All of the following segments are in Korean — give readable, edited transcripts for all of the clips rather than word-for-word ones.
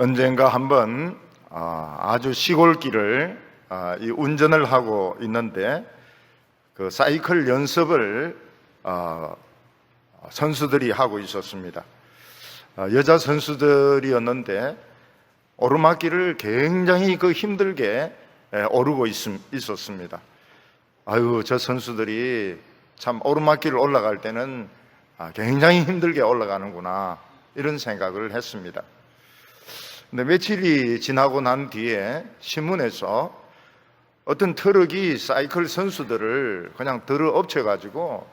언젠가 한번 아주 시골길을 운전을 하고 있는데 그 사이클 연습을 선수들이 하고 있었습니다. 여자 선수들이었는데 오르막길을 굉장히 힘들게 오르고 있었습니다. 아유, 저 선수들이 참 오르막길을 올라갈 때는 굉장히 힘들게 올라가는구나, 이런 생각을 했습니다. 근데 며칠이 지나고 난 뒤에 신문에서 어떤 트럭이 사이클 선수들을 그냥 들어엎쳐가지고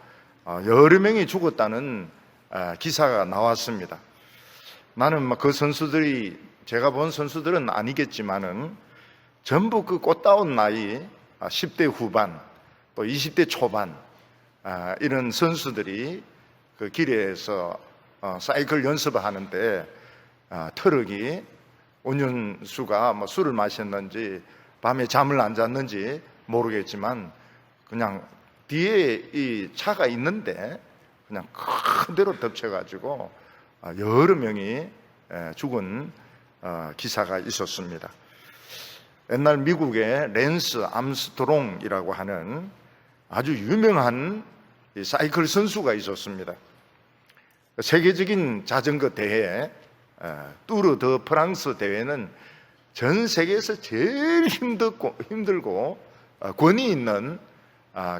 여러 명이 죽었다는 기사가 나왔습니다. 나는 그 선수들이, 제가 본 선수들은 아니겠지만은 전부 그 꽃다운 나이 10대 후반 또 20대 초반 이런 선수들이 그 길에서 사이클 연습을 하는데 트럭이 운전수가 술을 마셨는지 밤에 잠을 안 잤는지 모르겠지만 그냥 뒤에 이 차가 있는데 그냥 그대로 덮쳐가지고 여러 명이 죽은 기사가 있었습니다. 옛날 미국의 랜스 암스트롱이라고 하는 아주 유명한 사이클 선수가 있었습니다. 세계적인 자전거 대회 뚜르 드 프랑스 대회는 전 세계에서 제일 힘들고 권위 있는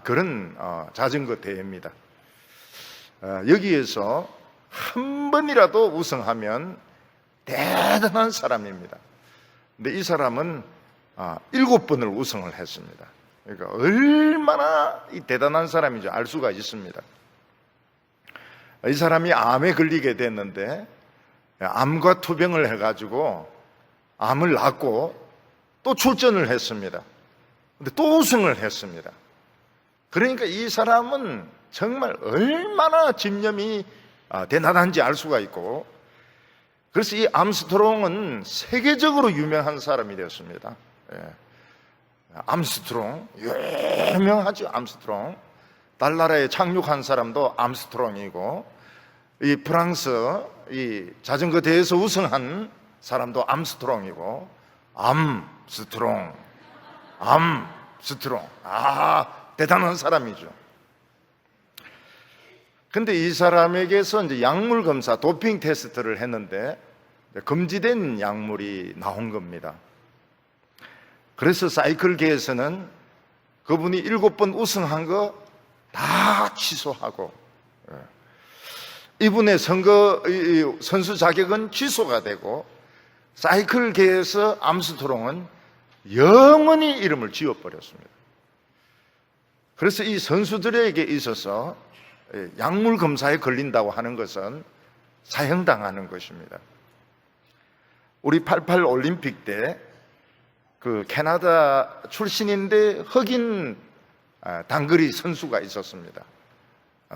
그런 자전거 대회입니다. 여기에서 한 번이라도 우승하면 대단한 사람입니다. 근데 이 사람은 7번을 우승을 했습니다. 그러니까 얼마나 대단한 사람인지 알 수가 있습니다. 이 사람이 암에 걸리게 됐는데 암과 투병을 해가지고 암을 낳고 또 출전을 했습니다. 근데 또 우승을 했습니다. 그러니까 이 사람은 정말 얼마나 집념이 대단한지 알 수가 있고, 그래서 이 암스트롱은 세계적으로 유명한 사람이 되었습니다. 암스트롱, 유명하죠. 암스트롱. 달나라에 착륙한 사람도 암스트롱이고, 이 프랑스 이 자전거 대회에서 우승한 사람도 암스트롱이고, 암스트롱. 대단한 사람이죠. 근데 이 사람에게서 이제 약물 검사, 도핑 테스트를 했는데 금지된 약물이 나온 겁니다. 그래서 사이클계에서는 그분이 7번 우승한 거 다 취소하고, 이분의 선수 자격은 취소가 되고, 사이클계에서 암스트롱은 영원히 이름을 지워버렸습니다. 그래서 이 선수들에게 있어서 약물 검사에 걸린다고 하는 것은 사형당하는 것입니다. 우리 88 올림픽 때 그 캐나다 출신인데 흑인 단거리 선수가 있었습니다.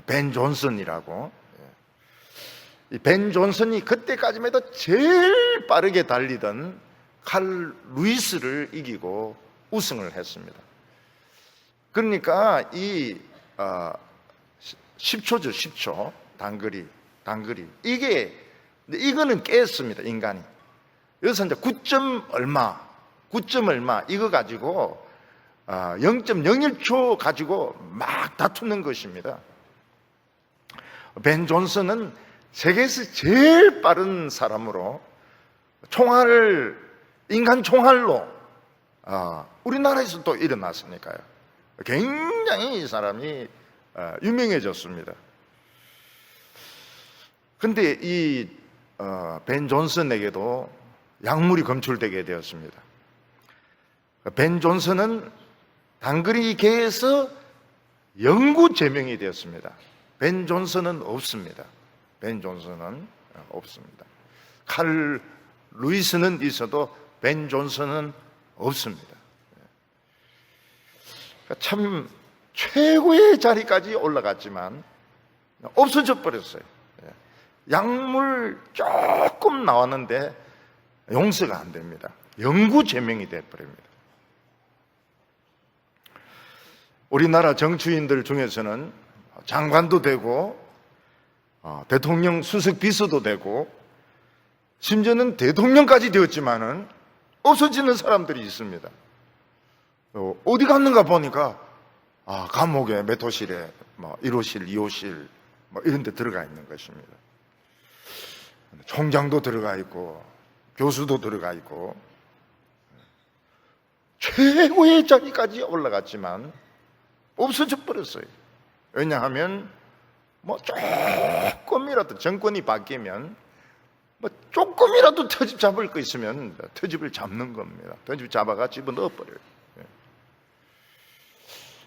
벤 존슨이라고. 이 벤 존슨이 그때까지만 해도 제일 빠르게 달리던 칼 루이스를 이기고 우승을 했습니다. 그러니까 이 10초죠, 10초. 단거리. 이거는 깼습니다, 인간이. 여기서 이제 9점 얼마, 이거 가지고 0.01초 가지고 막 다투는 것입니다. 벤 존슨은 세계에서 제일 빠른 사람으로 인간 총알로 우리나라에서 또 일어났으니까요. 굉장히 이 사람이 유명해졌습니다. 근데 이 벤 존슨에게도 약물이 검출되게 되었습니다. 벤 존슨은 단거리계에서 영구 제명이 되었습니다. 벤 존슨은 없습니다. 칼 루이스는 있어도 벤 존슨은 없습니다. 참 최고의 자리까지 올라갔지만 없어져 버렸어요. 약물 조금 나왔는데 용서가 안 됩니다. 영구 제명이 되어버립니다. 우리나라 정치인들 중에서는 장관도 되고 대통령 수석 비서도 되고 심지어는 대통령까지 되었지만은 없어지는 사람들이 있습니다. 어디 갔는가 보니까 감옥에 메토실에 1호실, 2호실 이런 데 들어가 있는 것입니다. 총장도 들어가 있고 교수도 들어가 있고 최고의 자리까지 올라갔지만 없어져 버렸어요. 왜냐하면 조금이라도 정권이 바뀌면 조금이라도 터집 잡을 거 있으면 터집을 잡는 겁니다. 터집 잡아가 집어넣어 버려요.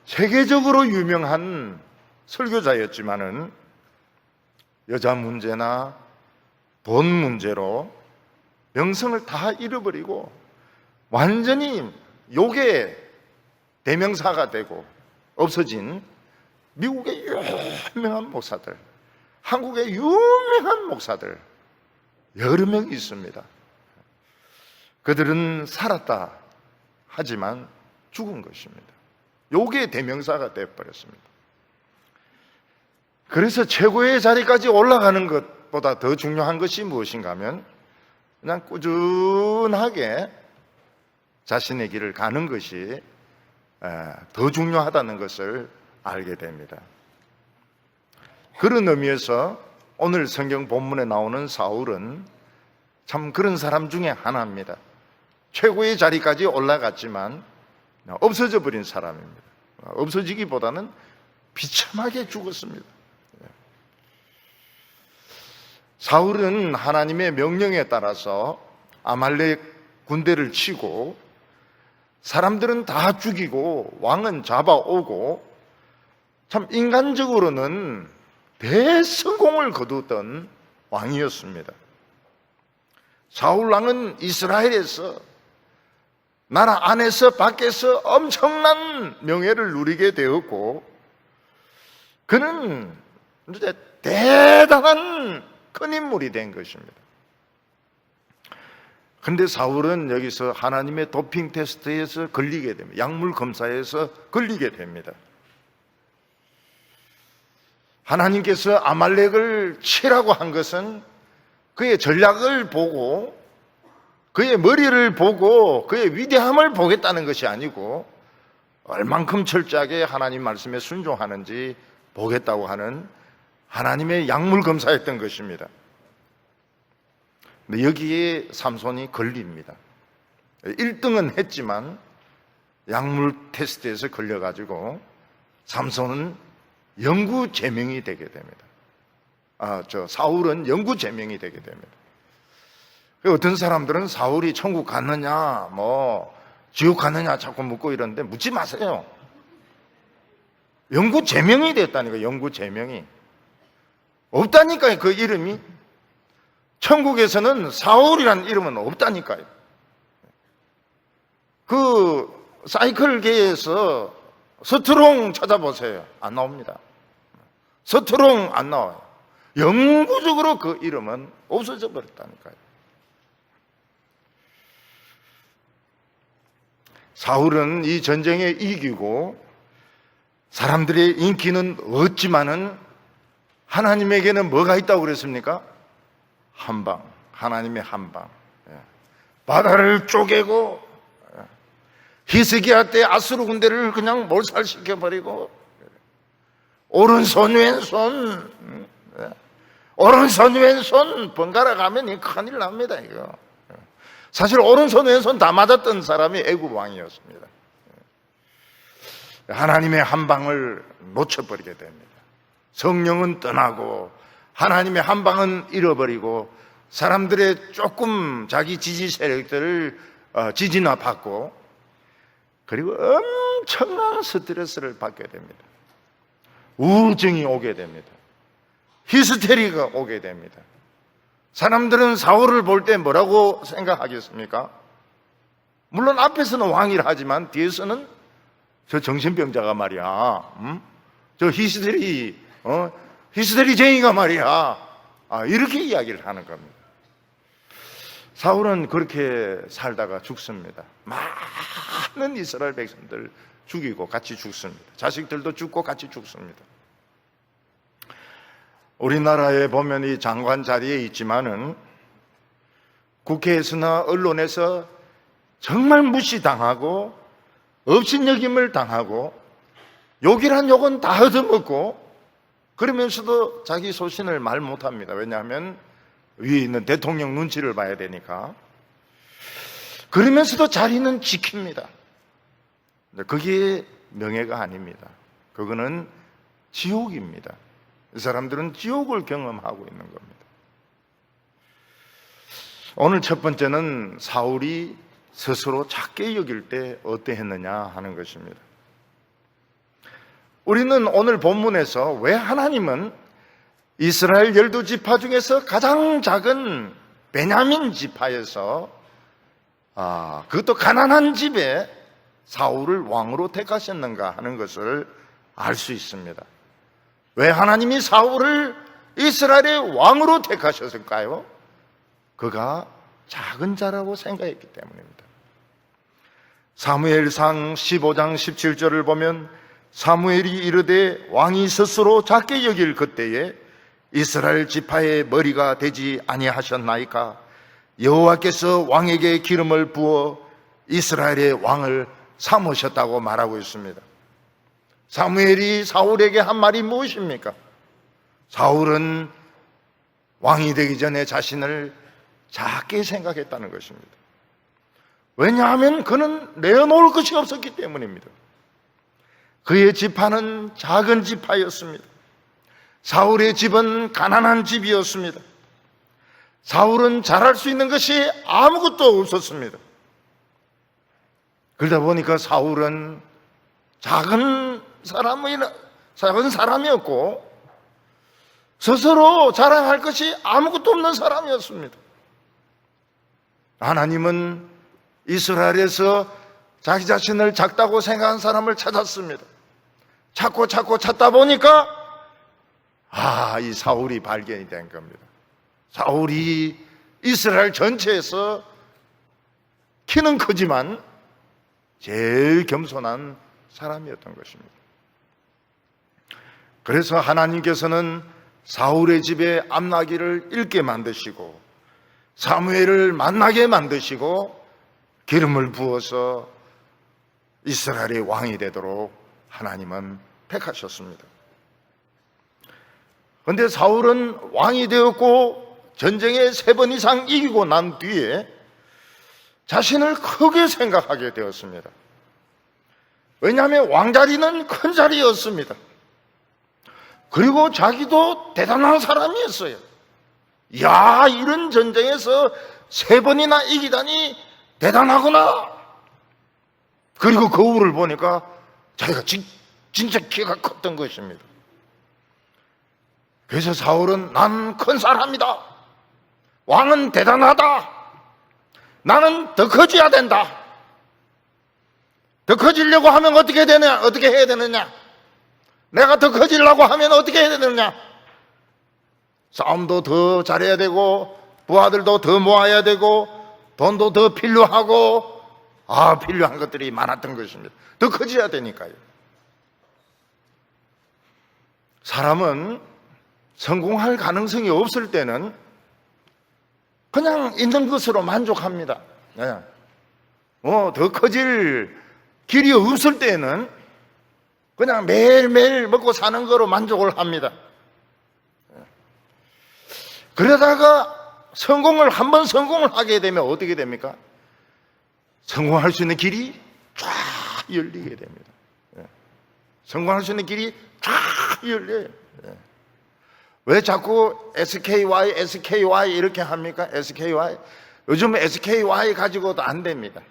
세계적으로 유명한 설교자였지만은 여자 문제나 돈 문제로 명성을 다 잃어버리고 완전히 욕의 대명사가 되고 없어진 미국의 유명한 목사들, 한국의 유명한 목사들 여러 명 있습니다. 그들은 살았다 하지만 죽은 것입니다. 욕의 대명사가 되어버렸습니다. 그래서 최고의 자리까지 올라가는 것보다 더 중요한 것이 무엇인가 하면 그냥 꾸준하게 자신의 길을 가는 것이 더 중요하다는 것을 알게 됩니다. 그런 의미에서 오늘 성경 본문에 나오는 사울은 참 그런 사람 중에 하나입니다. 최고의 자리까지 올라갔지만 없어져 버린 사람입니다. 없어지기보다는 비참하게 죽었습니다. 사울은 하나님의 명령에 따라서 아말렉 군대를 치고 사람들은 다 죽이고 왕은 잡아오고 참 인간적으로는 대성공을 거두던 왕이었습니다. 사울 왕은 이스라엘에서 나라 안에서 밖에서 엄청난 명예를 누리게 되었고 그는 이제 대단한 큰 인물이 된 것입니다. 그런데 사울은 여기서 하나님의 도핑 테스트에서 걸리게 됩니다. 약물 검사에서 걸리게 됩니다. 하나님께서 아말렉을 치라고 한 것은 그의 전략을 보고 그의 머리를 보고 그의 위대함을 보겠다는 것이 아니고 얼만큼 철저하게 하나님 말씀에 순종하는지 보겠다고 하는 하나님의 약물 검사였던 것입니다. 근데 여기에 삼손이 걸립니다. 1등은 했지만 약물 테스트에서 걸려가지고 삼손은 영구 제명이 되게 됩니다. 사울은 영구 제명이 되게 됩니다. 어떤 사람들은 사울이 천국 갔느냐, 지옥 갔느냐 자꾸 묻고 이러는데 묻지 마세요. 영구 제명이 됐다니까, 영구 제명이. 없다니까요, 그 이름이. 천국에서는 사울이라는 이름은 없다니까요. 그 사이클계에서 서트롱 찾아보세요. 안 나옵니다. 서트롱 안 나와요. 영구적으로 그 이름은 없어져 버렸다니까요. 사울은 이 전쟁에 이기고 사람들의 인기는 얻지만은 하나님에게는 뭐가 있다고 그랬습니까? 한방, 하나님의 한방. 바다를 쪼개고 히스기야 때 아수르 군대를 그냥 몰살시켜버리고 오른손 왼손 오른손 왼손 번갈아 가면 큰일 납니다. 이거 사실 오른손 왼손 다 맞았던 사람이 애굽 왕이었습니다. 하나님의 한방을 놓쳐버리게 됩니다. 성령은 떠나고 하나님의 한방은 잃어버리고 사람들의 조금 자기 지지 세력들을 지지나 받고 그리고 엄청난 스트레스를 받게 됩니다. 우울증이 오게 됩니다. 히스테리가 오게 됩니다. 사람들은 사울을 볼 때 뭐라고 생각하겠습니까? 물론 앞에서는 왕이라 하지만 뒤에서는 저 정신병자가 말이야, 저 히스테리쟁이가 말이야, 이렇게 이야기를 하는 겁니다. 사울은 그렇게 살다가 죽습니다. 많은 이스라엘 백성들 죽이고 같이 죽습니다. 자식들도 죽고 같이 죽습니다. 우리나라에 보면 이 장관 자리에 있지만은 국회에서나 언론에서 정말 무시당하고 업신여김을 당하고 욕이란 욕은 다 얻어먹고 그러면서도 자기 소신을 말 못합니다. 왜냐하면 위에 있는 대통령 눈치를 봐야 되니까. 그러면서도 자리는 지킵니다. 그게 명예가 아닙니다. 그거는 지옥입니다. 이 사람들은 지옥을 경험하고 있는 겁니다. 오늘 첫 번째는 사울이 스스로 작게 여길 때 어떠했느냐 하는 것입니다. 우리는 오늘 본문에서 왜 하나님은 이스라엘 12지파 중에서 가장 작은 베냐민 지파에서 그것도 가난한 집에 사울을 왕으로 택하셨는가 하는 것을 알 수 있습니다. 왜 하나님이 사울을 이스라엘의 왕으로 택하셨을까요? 그가 작은 자라고 생각했기 때문입니다. 사무엘상 15장 17절을 보면 사무엘이 이르되 왕이 스스로 작게 여길 그때에 이스라엘 지파의 머리가 되지 아니하셨나이까? 여호와께서 왕에게 기름을 부어 이스라엘의 왕을 삼으셨다고 말하고 있습니다. 사무엘이 사울에게 한 말이 무엇입니까? 사울은 왕이 되기 전에 자신을 작게 생각했다는 것입니다. 왜냐하면 그는 내어놓을 것이 없었기 때문입니다. 그의 지파는 작은 지파였습니다. 사울의 집은 가난한 집이었습니다. 사울은 잘할 수 있는 것이 아무것도 없었습니다. 그러다 보니까 사울은 작은 사람이었고 스스로 자랑할 것이 아무것도 없는 사람이었습니다. 하나님은 이스라엘에서 자기 자신을 작다고 생각한 사람을 찾았습니다. 찾고 찾다 보니까 이 사울이 발견이 된 겁니다. 사울이 이스라엘 전체에서 키는 크지만 제일 겸손한 사람이었던 것입니다. 그래서 하나님께서는 사울의 집에 암나기를 읽게 만드시고 사무엘을 만나게 만드시고 기름을 부어서 이스라엘의 왕이 되도록 하나님은 택하셨습니다. 그런데 사울은 왕이 되었고 전쟁에 3번 이상 이기고 난 뒤에 자신을 크게 생각하게 되었습니다. 왜냐하면 왕자리는 큰 자리였습니다. 그리고 자기도 대단한 사람이었어요. 이런 전쟁에서 3번이나 이기다니 대단하구나. 그리고 거울을 보니까 자기가 진짜 키가 컸던 것입니다. 그래서 사울은 난 큰 사람이다. 왕은 대단하다. 나는 더 커져야 된다. 더 커지려고 하면 어떻게 해야 되느냐? 내가 더 커지려고 하면 어떻게 해야 되느냐? 싸움도 더 잘해야 되고 부하들도 더 모아야 되고 돈도 더 필요하고 필요한 것들이 많았던 것입니다. 더 커져야 되니까요. 사람은 성공할 가능성이 없을 때는 그냥 있는 것으로 만족합니다. 더 커질 길이 없을 때는 그냥 매일매일 먹고 사는 거로 만족을 합니다. 그러다가 한번 성공을 하게 되면 어떻게 됩니까? 성공할 수 있는 길이 쫙 열리게 됩니다. 성공할 수 있는 길이 쫙 열려요. 왜 자꾸 SKY 이렇게 합니까? SKY. 요즘 SKY 가지고도 안 됩니다.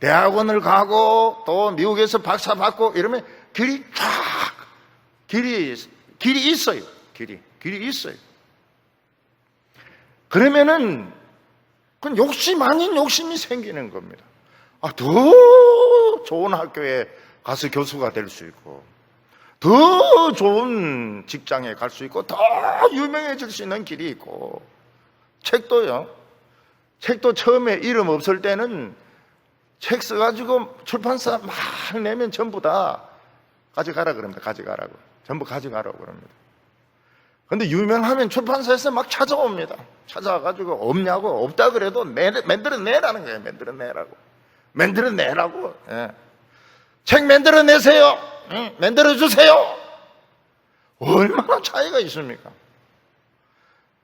대학원을 가고 또 미국에서 박사 받고 이러면 길이 있어요. 길이 있어요. 그러면은 그건 욕심 아닌 욕심이 생기는 겁니다. 더 좋은 학교에 가서 교수가 될 수 있고 더 좋은 직장에 갈 수 있고 더 유명해질 수 있는 길이 있고 책도 처음에 이름 없을 때는 책 써가지고 출판사 막 내면 전부 다 가져가라 그럽니다. 가져가라고. 전부 가져가라고 그럽니다. 근데 유명하면 출판사에서 막 찾아옵니다. 찾아와가지고 없냐고, 없다 그래도 만들어내라는 거예요. 만들어내라고. 예. 책 만들어내세요. 만들어주세요. 얼마나 차이가 있습니까?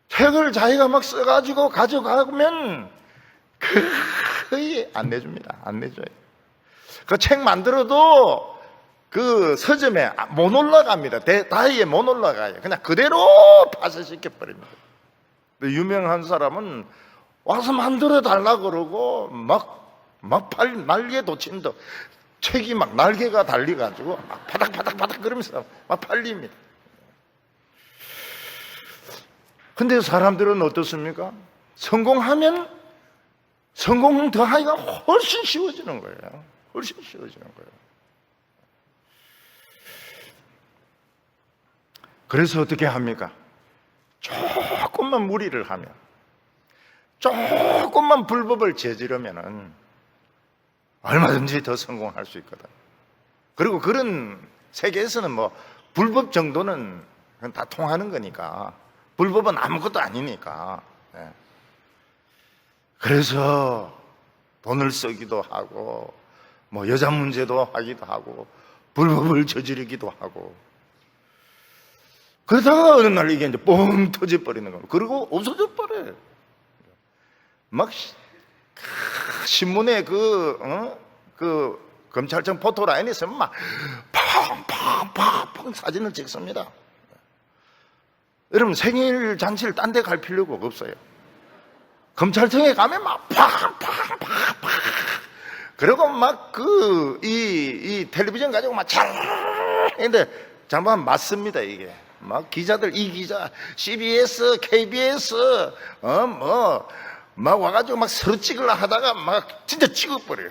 책을 자기가 막 써가지고 가져가면 거의 안 내줍니다. 안 내줘요. 그 책 만들어도 그 서점에 못 올라갑니다. 다이에 못 올라가요. 그냥 그대로 파쇄시켜버립니다. 유명한 사람은 와서 만들어 달라고 그러고 날개 돋친다. 책이 막 날개가 달려가지고 막 바닥바닥 그러면서 막 팔립니다. 근데 사람들은 어떻습니까? 성공하면 성공 더 하기가 훨씬 쉬워지는 거예요. 훨씬 쉬워지는 거예요. 그래서 어떻게 합니까? 조금만 무리를 하면, 조금만 불법을 저지르면은 얼마든지 더 성공할 수 있거든. 그리고 그런 세계에서는 뭐 불법 정도는 다 통하는 거니까, 불법은 아무것도 아니니까. 그래서 돈을 쓰기도 하고, 뭐 여자 문제도 하기도 하고, 불법을 저지르기도 하고. 그러다가 어느 날 이게 이제 뻥 터져버리는 겁니다. 그리고 없어져 버려요. 막 신문에 그 검찰청 포토라인에서 막 팡팡팡팡 사진을 찍습니다. 여러분 생일 잔치를 딴 데 갈 필요가 없어요. 검찰청에 가면 막 팡팡팡팡 그리고 막 이 텔레비전 가지고 막 잘 했는데 잠깐 맞습니다. 이게 막 기자들, 이 기자, CBS, KBS, 막 와가지고 막 서로 찍으려 하다가 막 진짜 찍어버려요.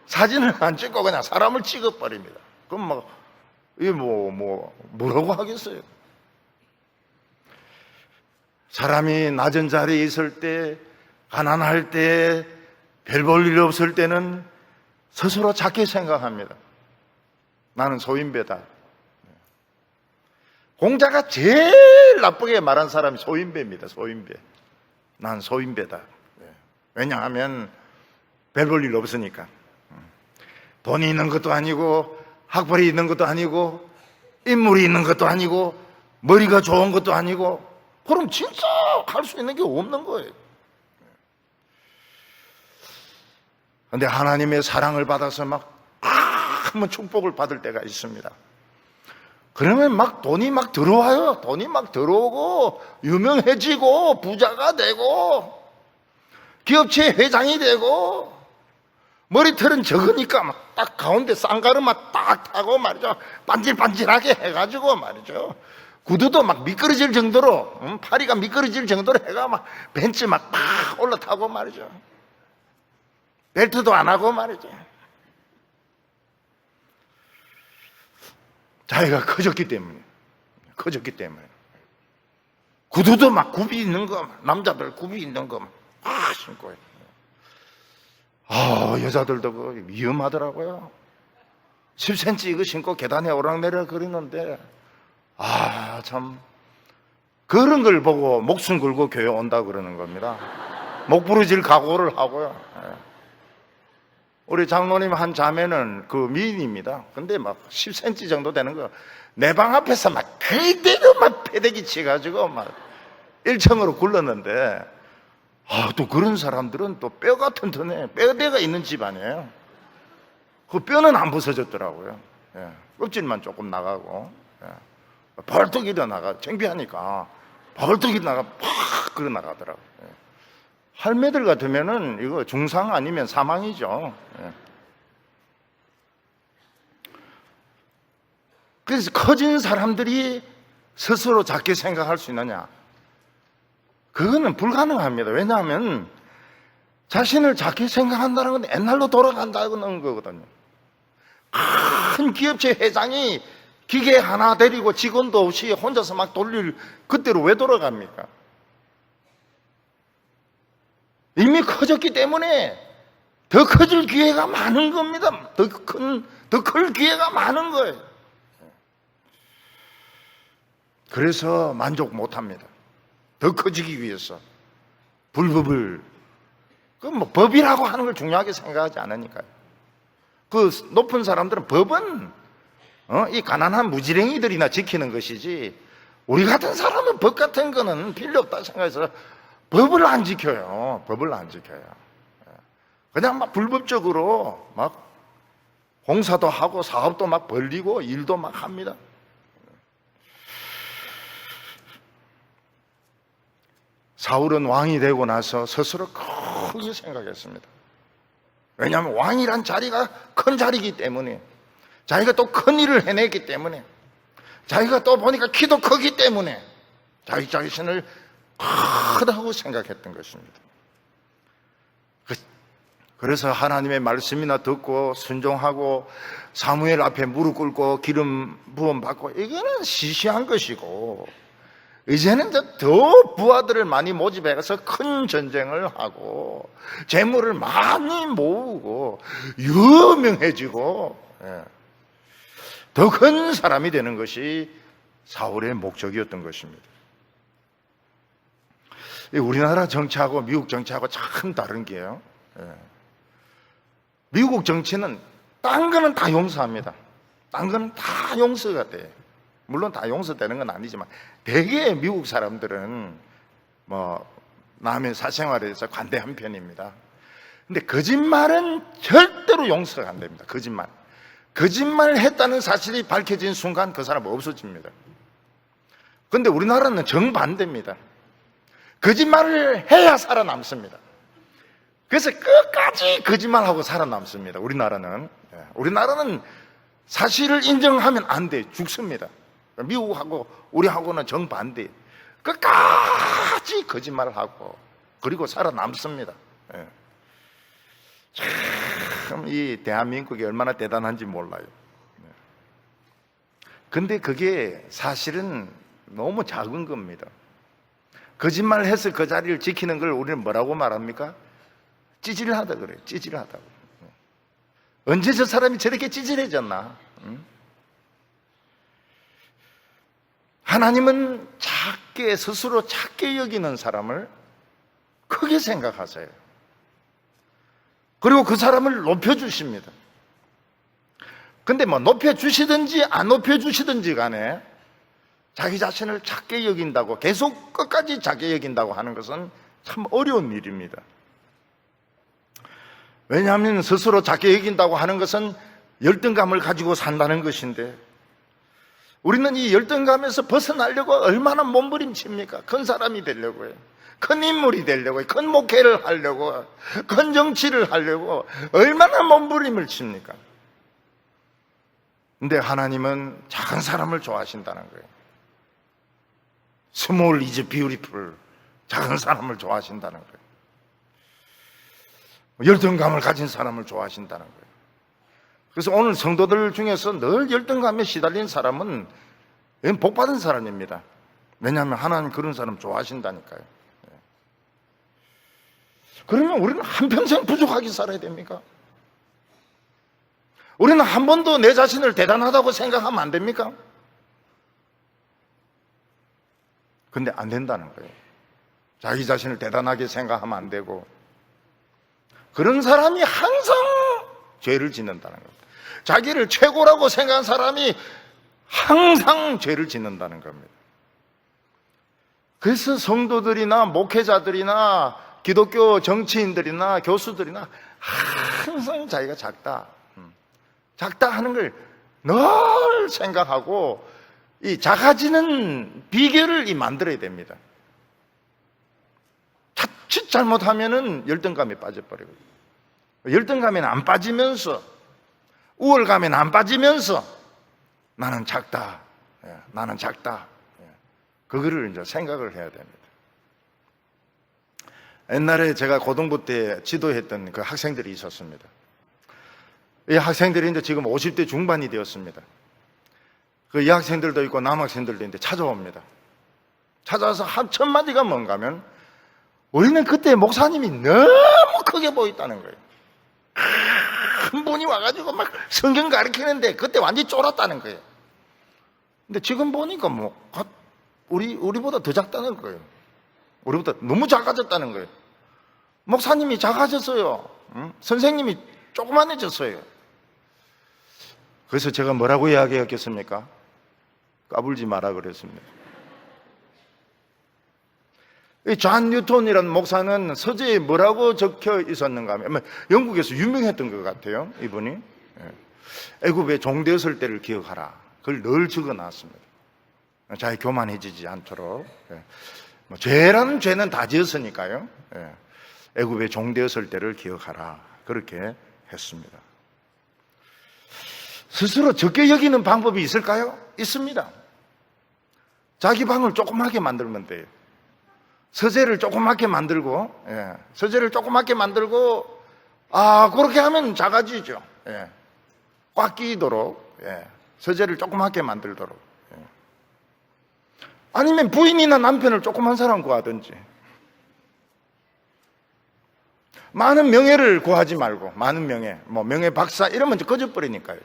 사진을 안 찍고 그냥 사람을 찍어버립니다. 그럼 막, 이게 뭐라고 하겠어요? 사람이 낮은 자리에 있을 때, 가난할 때, 별 볼 일 없을 때는 스스로 작게 생각합니다. 나는 소인배다. 공자가 제일 나쁘게 말한 사람이 소인배입니다. 소인배. 난 소인배다. 왜냐하면 별 볼 일 없으니까. 돈이 있는 것도 아니고 학벌이 있는 것도 아니고 인물이 있는 것도 아니고 머리가 좋은 것도 아니고 그럼 진짜 할 수 있는 게 없는 거예요. 그런데 하나님의 사랑을 받아서 막 한번 축복을 받을 때가 있습니다. 그러면 막 돈이 막 들어와요. 돈이 막 들어오고 유명해지고 부자가 되고 기업체 회장이 되고 머리털은 적으니까 막 딱 가운데 쌍가루만 딱 타고 말이죠. 반질반질하게 해가지고 말이죠. 구두도 막 미끄러질 정도로 파리가 미끄러질 정도로 해가 막 벤츠 막 딱 올라타고 말이죠. 벨트도 안 하고 말이죠. 자기가 커졌기 때문에 구두도 막 굽이 있는 거, 남자들 굽이 있는 거 막 신고 해요. 여자들도 그 위험하더라고요. 10cm 이거 신고 계단에 오락내리락 그리는데 참 그런 걸 보고 목숨 걸고 교회 온다 그러는 겁니다. 목 부러질 각오를 하고요. 우리 장로님 한 자매는 그 미인입니다. 근데 막 10cm 정도 되는 거 내 방 앞에서 막 그대로 막 패대기 치가지고 막 1층으로 굴렀는데 또 그런 사람들은 또 뼈가 튼튼해. 뼈대가 있는 집안이에요. 그 뼈는 안 부서졌더라고요. 껍질만 조금 나가고 벌떡 일어나가 창피하니까 벌떡 일어나가 팍 그러 나가더라고요. 할매들 같으면은 이거 중상 아니면 사망이죠. 그래서 커진 사람들이 스스로 작게 생각할 수 있느냐? 그거는 불가능합니다. 왜냐하면 자신을 작게 생각한다는 건 옛날로 돌아간다는 거거든요. 큰 기업체 회장이 기계 하나 데리고 직원도 없이 혼자서 막 돌릴 그때로 왜 돌아갑니까? 이미 커졌기 때문에 더 커질 기회가 많은 겁니다. 더 클 기회가 많은 거예요. 그래서 만족 못합니다. 더 커지기 위해서 불법을, 뭐 법이라고 하는 걸 중요하게 생각하지 않으니까요. 그 높은 사람들은 법은 이 가난한 무지랭이들이나 지키는 것이지, 우리 같은 사람은 법 같은 거는 필요 없다 생각해서 법을 안 지켜요. 법을 안 지켜요. 그냥 막 불법적으로 막 공사도 하고 사업도 막 벌리고 일도 막 합니다. 사울은 왕이 되고 나서 스스로 크게 생각했습니다. 왜냐하면 왕이란 자리가 큰 자리이기 때문에, 자기가 또 큰 일을 해냈기 때문에, 자기가 또 보니까 키도 크기 때문에 자기 자신을 크다고 생각했던 것입니다. 그래서 하나님의 말씀이나 듣고 순종하고 사무엘 앞에 무릎 꿇고 기름 부음 받고, 이거는 시시한 것이고, 이제는 더 부하들을 많이 모집해서 큰 전쟁을 하고 재물을 많이 모으고 유명해지고 더 큰 사람이 되는 것이 사울의 목적이었던 것입니다. 우리나라 정치하고 미국 정치하고 참 다른 게요, 미국 정치는 딴 거는 다 용서합니다. 딴 거는 다 용서가 돼. 물론 다 용서되는 건 아니지만 대개 미국 사람들은 남의 사생활에 대해서 관대한 편입니다. 근데 거짓말은 절대로 용서가 안 됩니다. 거짓말을 했다는 사실이 밝혀진 순간 그 사람은 없어집니다. 그런데 우리나라는 정반대입니다. 거짓말을 해야 살아남습니다. 그래서 끝까지 거짓말하고 살아남습니다. 우리나라는 사실을 인정하면 안 돼, 죽습니다. 미국하고 우리하고는 정반대. 끝까지 거짓말을 하고 그리고 살아남습니다. 참 이 대한민국이 얼마나 대단한지 몰라요. 근데 그게 사실은 너무 작은 겁니다. 거짓말을 해서 그 자리를 지키는 걸 우리는 뭐라고 말합니까? 찌질하다 그래요. 찌질하다고. 언제 저 사람이 저렇게 찌질해졌나? 하나님은 스스로 작게 여기는 사람을 크게 생각하세요. 그리고 그 사람을 높여주십니다. 근데 높여주시든지 안 높여주시든지 간에 자기 자신을 작게 여긴다고, 계속 끝까지 작게 여긴다고 하는 것은 참 어려운 일입니다. 왜냐하면 스스로 작게 여긴다고 하는 것은 열등감을 가지고 산다는 것인데, 우리는 이 열등감에서 벗어나려고 얼마나 몸부림칩니까? 큰 사람이 되려고요, 큰 인물이 되려고, 큰 목회를 하려고, 큰 정치를 하려고 얼마나 몸부림을 칩니까? 근데 하나님은 작은 사람을 좋아하신다는 거예요. Small is beautiful. 작은 사람을 좋아하신다는 거예요. 열등감을 가진 사람을 좋아하신다는 거예요. 그래서 오늘 성도들 중에서 늘 열등감에 시달린 사람은 복받은 사람입니다. 왜냐하면 하나님 그런 사람 좋아하신다니까요. 그러면 우리는 한평생 부족하게 살아야 됩니까? 우리는 한 번도 내 자신을 대단하다고 생각하면 안 됩니까? 근데 안 된다는 거예요. 자기 자신을 대단하게 생각하면 안 되고, 그런 사람이 항상 죄를 짓는다는 겁니다. 자기를 최고라고 생각한 사람이 항상 죄를 짓는다는 겁니다. 그래서 성도들이나 목회자들이나 기독교 정치인들이나 교수들이나 항상 자기가 작다 하는 걸 늘 생각하고 이 작아지는 비결을 만들어야 됩니다. 자칫 잘못하면은 열등감에 빠져버리고, 열등감에는 안 빠지면서, 우월감에는 안 빠지면서 나는 작다, 그거를 이제 생각을 해야 됩니다. 옛날에 제가 고등부 때 지도했던 그 학생들이 있었습니다. 이 학생들이 이제 지금 50대 중반이 되었습니다. 그 여학생들도 있고 남학생들도 있는데 찾아옵니다. 찾아와서 한 첫 마디가 뭔가 하면, 우리는 그때 목사님이 너무 크게 보였다는 거예요. 큰 분이 와가지고 막 성경 가르치는데 그때 완전히 쫄았다는 거예요. 근데 지금 보니까 우리보다 더 작다는 거예요. 우리보다 너무 작아졌다는 거예요. 목사님이 작아졌어요. 선생님이 조그만해졌어요. 그래서 제가 뭐라고 이야기했겠습니까? 까불지 마라 그랬습니다. 이 존 뉴턴이라는 목사는 서재에 뭐라고 적혀 있었는가 하면 영국에서 유명했던 것 같아요. 이분이 애굽에 종되었을 때를 기억하라. 그걸 늘 적어놨습니다. 자기 교만해지지 않도록. 죄라는 죄는 다 지었으니까요. 애굽에 종되었을 때를 기억하라. 그렇게 했습니다. 스스로 적게 여기는 방법이 있을까요? 있습니다. 자기 방을 조그맣게 만들면 돼요. 서재를 조그맣게 만들고, 서재를 조그맣게 만들고, 그렇게 하면 작아지죠. 꽉 끼도록, 서재를 조그맣게 만들도록. 아니면 부인이나 남편을 조그만 사람 구하든지. 많은 명예를 구하지 말고, 많은 명예, 명예 박사, 이러면 꺼져버리니까요.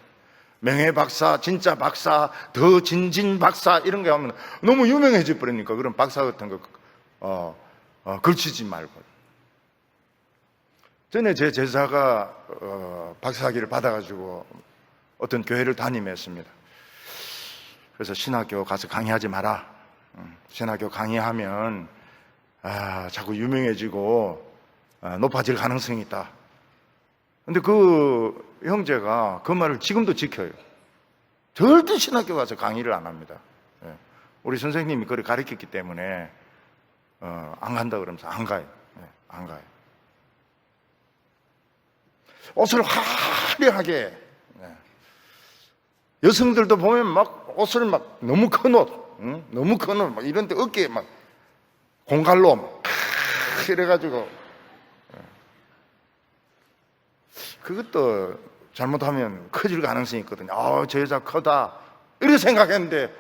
명예 박사, 진짜 박사, 더 진진 박사, 이런 게 하면 너무 유명해져 버리니까 그런 박사 같은 거, 걸치지 말고. 전에 제 제자가, 박사학위를 받아가지고 어떤 교회를 담임했습니다. 그래서 신학교 가서 강의하지 마라. 신학교 강의하면, 자꾸 유명해지고, 높아질 가능성이 있다. 근데 그 형제가 그 말을 지금도 지켜요. 절대 신학교 가서 강의를 안 합니다. 우리 선생님이 그걸 가르쳤기 때문에 안 간다 그러면서 안 가요. 안 가요. 옷을 화려하게, 여성들도 보면 막 옷을 막 너무 큰 옷, 너무 큰 옷, 막 이런 데 어깨에 막 공갈로 막 이래가지고, 그것도 잘못하면 커질 가능성이 있거든요. 저 여자 크다, 이렇게 생각했는데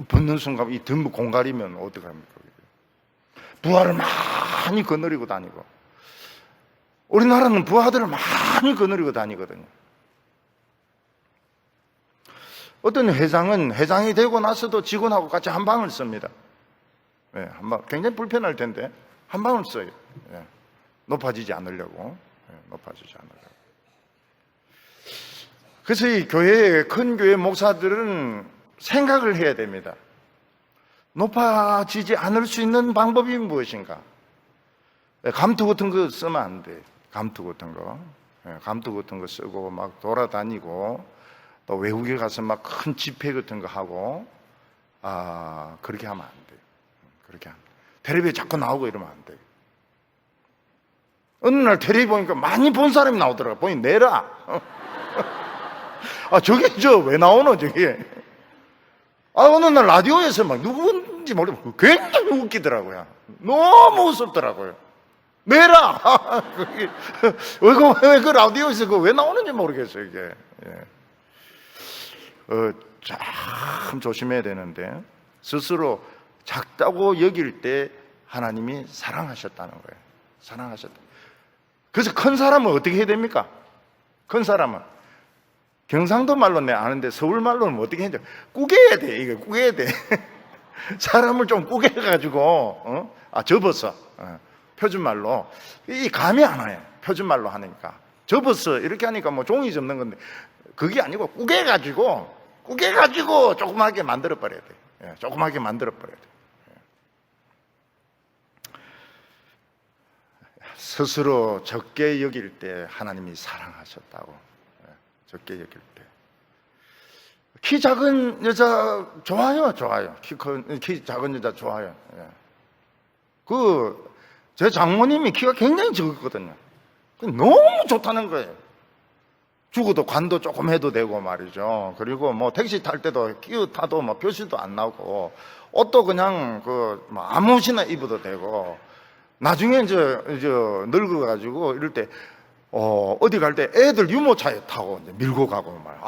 벗는 순간 이 듬뿍 공갈이면 어떡합니까? 부하를 많이 거느리고 다니고, 우리나라는 부하들을 많이 거느리고 다니거든요. 어떤 회장은 회장이 되고 나서도 직원하고 같이 한 방을 씁니다. 한 방, 굉장히 불편할 텐데 한 방을 써요. 높아지지 않으려고. 높아지지 않으려고. 그래서 이 교회의, 큰 교회 목사들은 생각을 해야 됩니다. 높아지지 않을 수 있는 방법이 무엇인가? 감투 같은 거 쓰면 안 돼. 감투 같은 거. 감투 같은 거 쓰고 막 돌아다니고, 또 외국에 가서 막 큰 집회 같은 거 하고, 그렇게 하면 안 돼. 그렇게 하면. 텔레비에 자꾸 나오고 이러면 안 돼. 어느 날 텔레비 보니까 많이 본 사람이 나오더라고. 보니 내라. 저게 왜 나오노, 저게. 어느 날 라디오에서 막 누군지 모르고 굉장히 웃기더라고요. 너무 웃었더라고요. 내라! 왜 그 라디오에서 왜 나오는지 모르겠어요, 이게. 참 조심해야 되는데, 스스로 작다고 여길 때 하나님이 사랑하셨다는 거예요. 사랑하셨다. 그래서 큰 사람은 어떻게 해야 됩니까? 큰 사람은. 경상도 말로 내 아는데 서울 말로는 어떻게 해야 돼? 꾸겨야 돼, 이게 꾸겨야 돼. 사람을 좀 꾸겨가지고, 접어서. 표준말로. 이 감이 안 와요. 표준말로 하니까. 접어서 이렇게 하니까 뭐 종이 접는 건데, 그게 아니고 꾸겨가지고 조그맣게 만들어버려야 돼. 조그맣게 만들어버려야 돼. 스스로 적게 여길 때 하나님이 사랑하셨다고. 적게 여길 때. 키 작은 여자 좋아요. 키 작은 여자 좋아요. 제 장모님이 키가 굉장히 적었거든요. 너무 좋다는 거예요. 죽어도 관도 조금 해도 되고 말이죠. 그리고 뭐 택시 탈 때도 끼어 타도 뭐 표시도 안 나고, 옷도 그냥 아무 옷이나 입어도 되고, 나중에 이제 늙어가지고 이럴 때, 어디 갈 때 애들 유모차에 타고 이제 밀고 가고 말이야.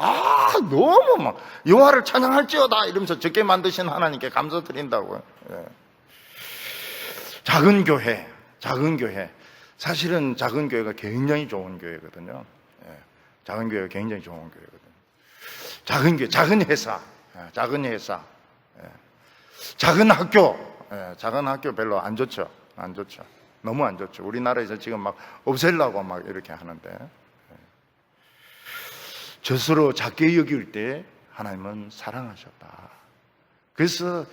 너무 막 여호와를 찬양할지어다 이러면서 적게 만드신 하나님께 감사드린다고요. 작은 교회. 사실은 작은 교회가 굉장히 좋은 교회거든요. 작은 교회가 굉장히 좋은 교회거든요. 작은 교회, 작은 회사. 작은 학교, 작은 학교 별로 안 좋죠. 안 좋죠. 너무 안 좋죠. 우리나라에서 지금 막 없애려고 막 이렇게 하는데, 젖으로 작게 여길 때 하나님은 사랑하셨다. 그래서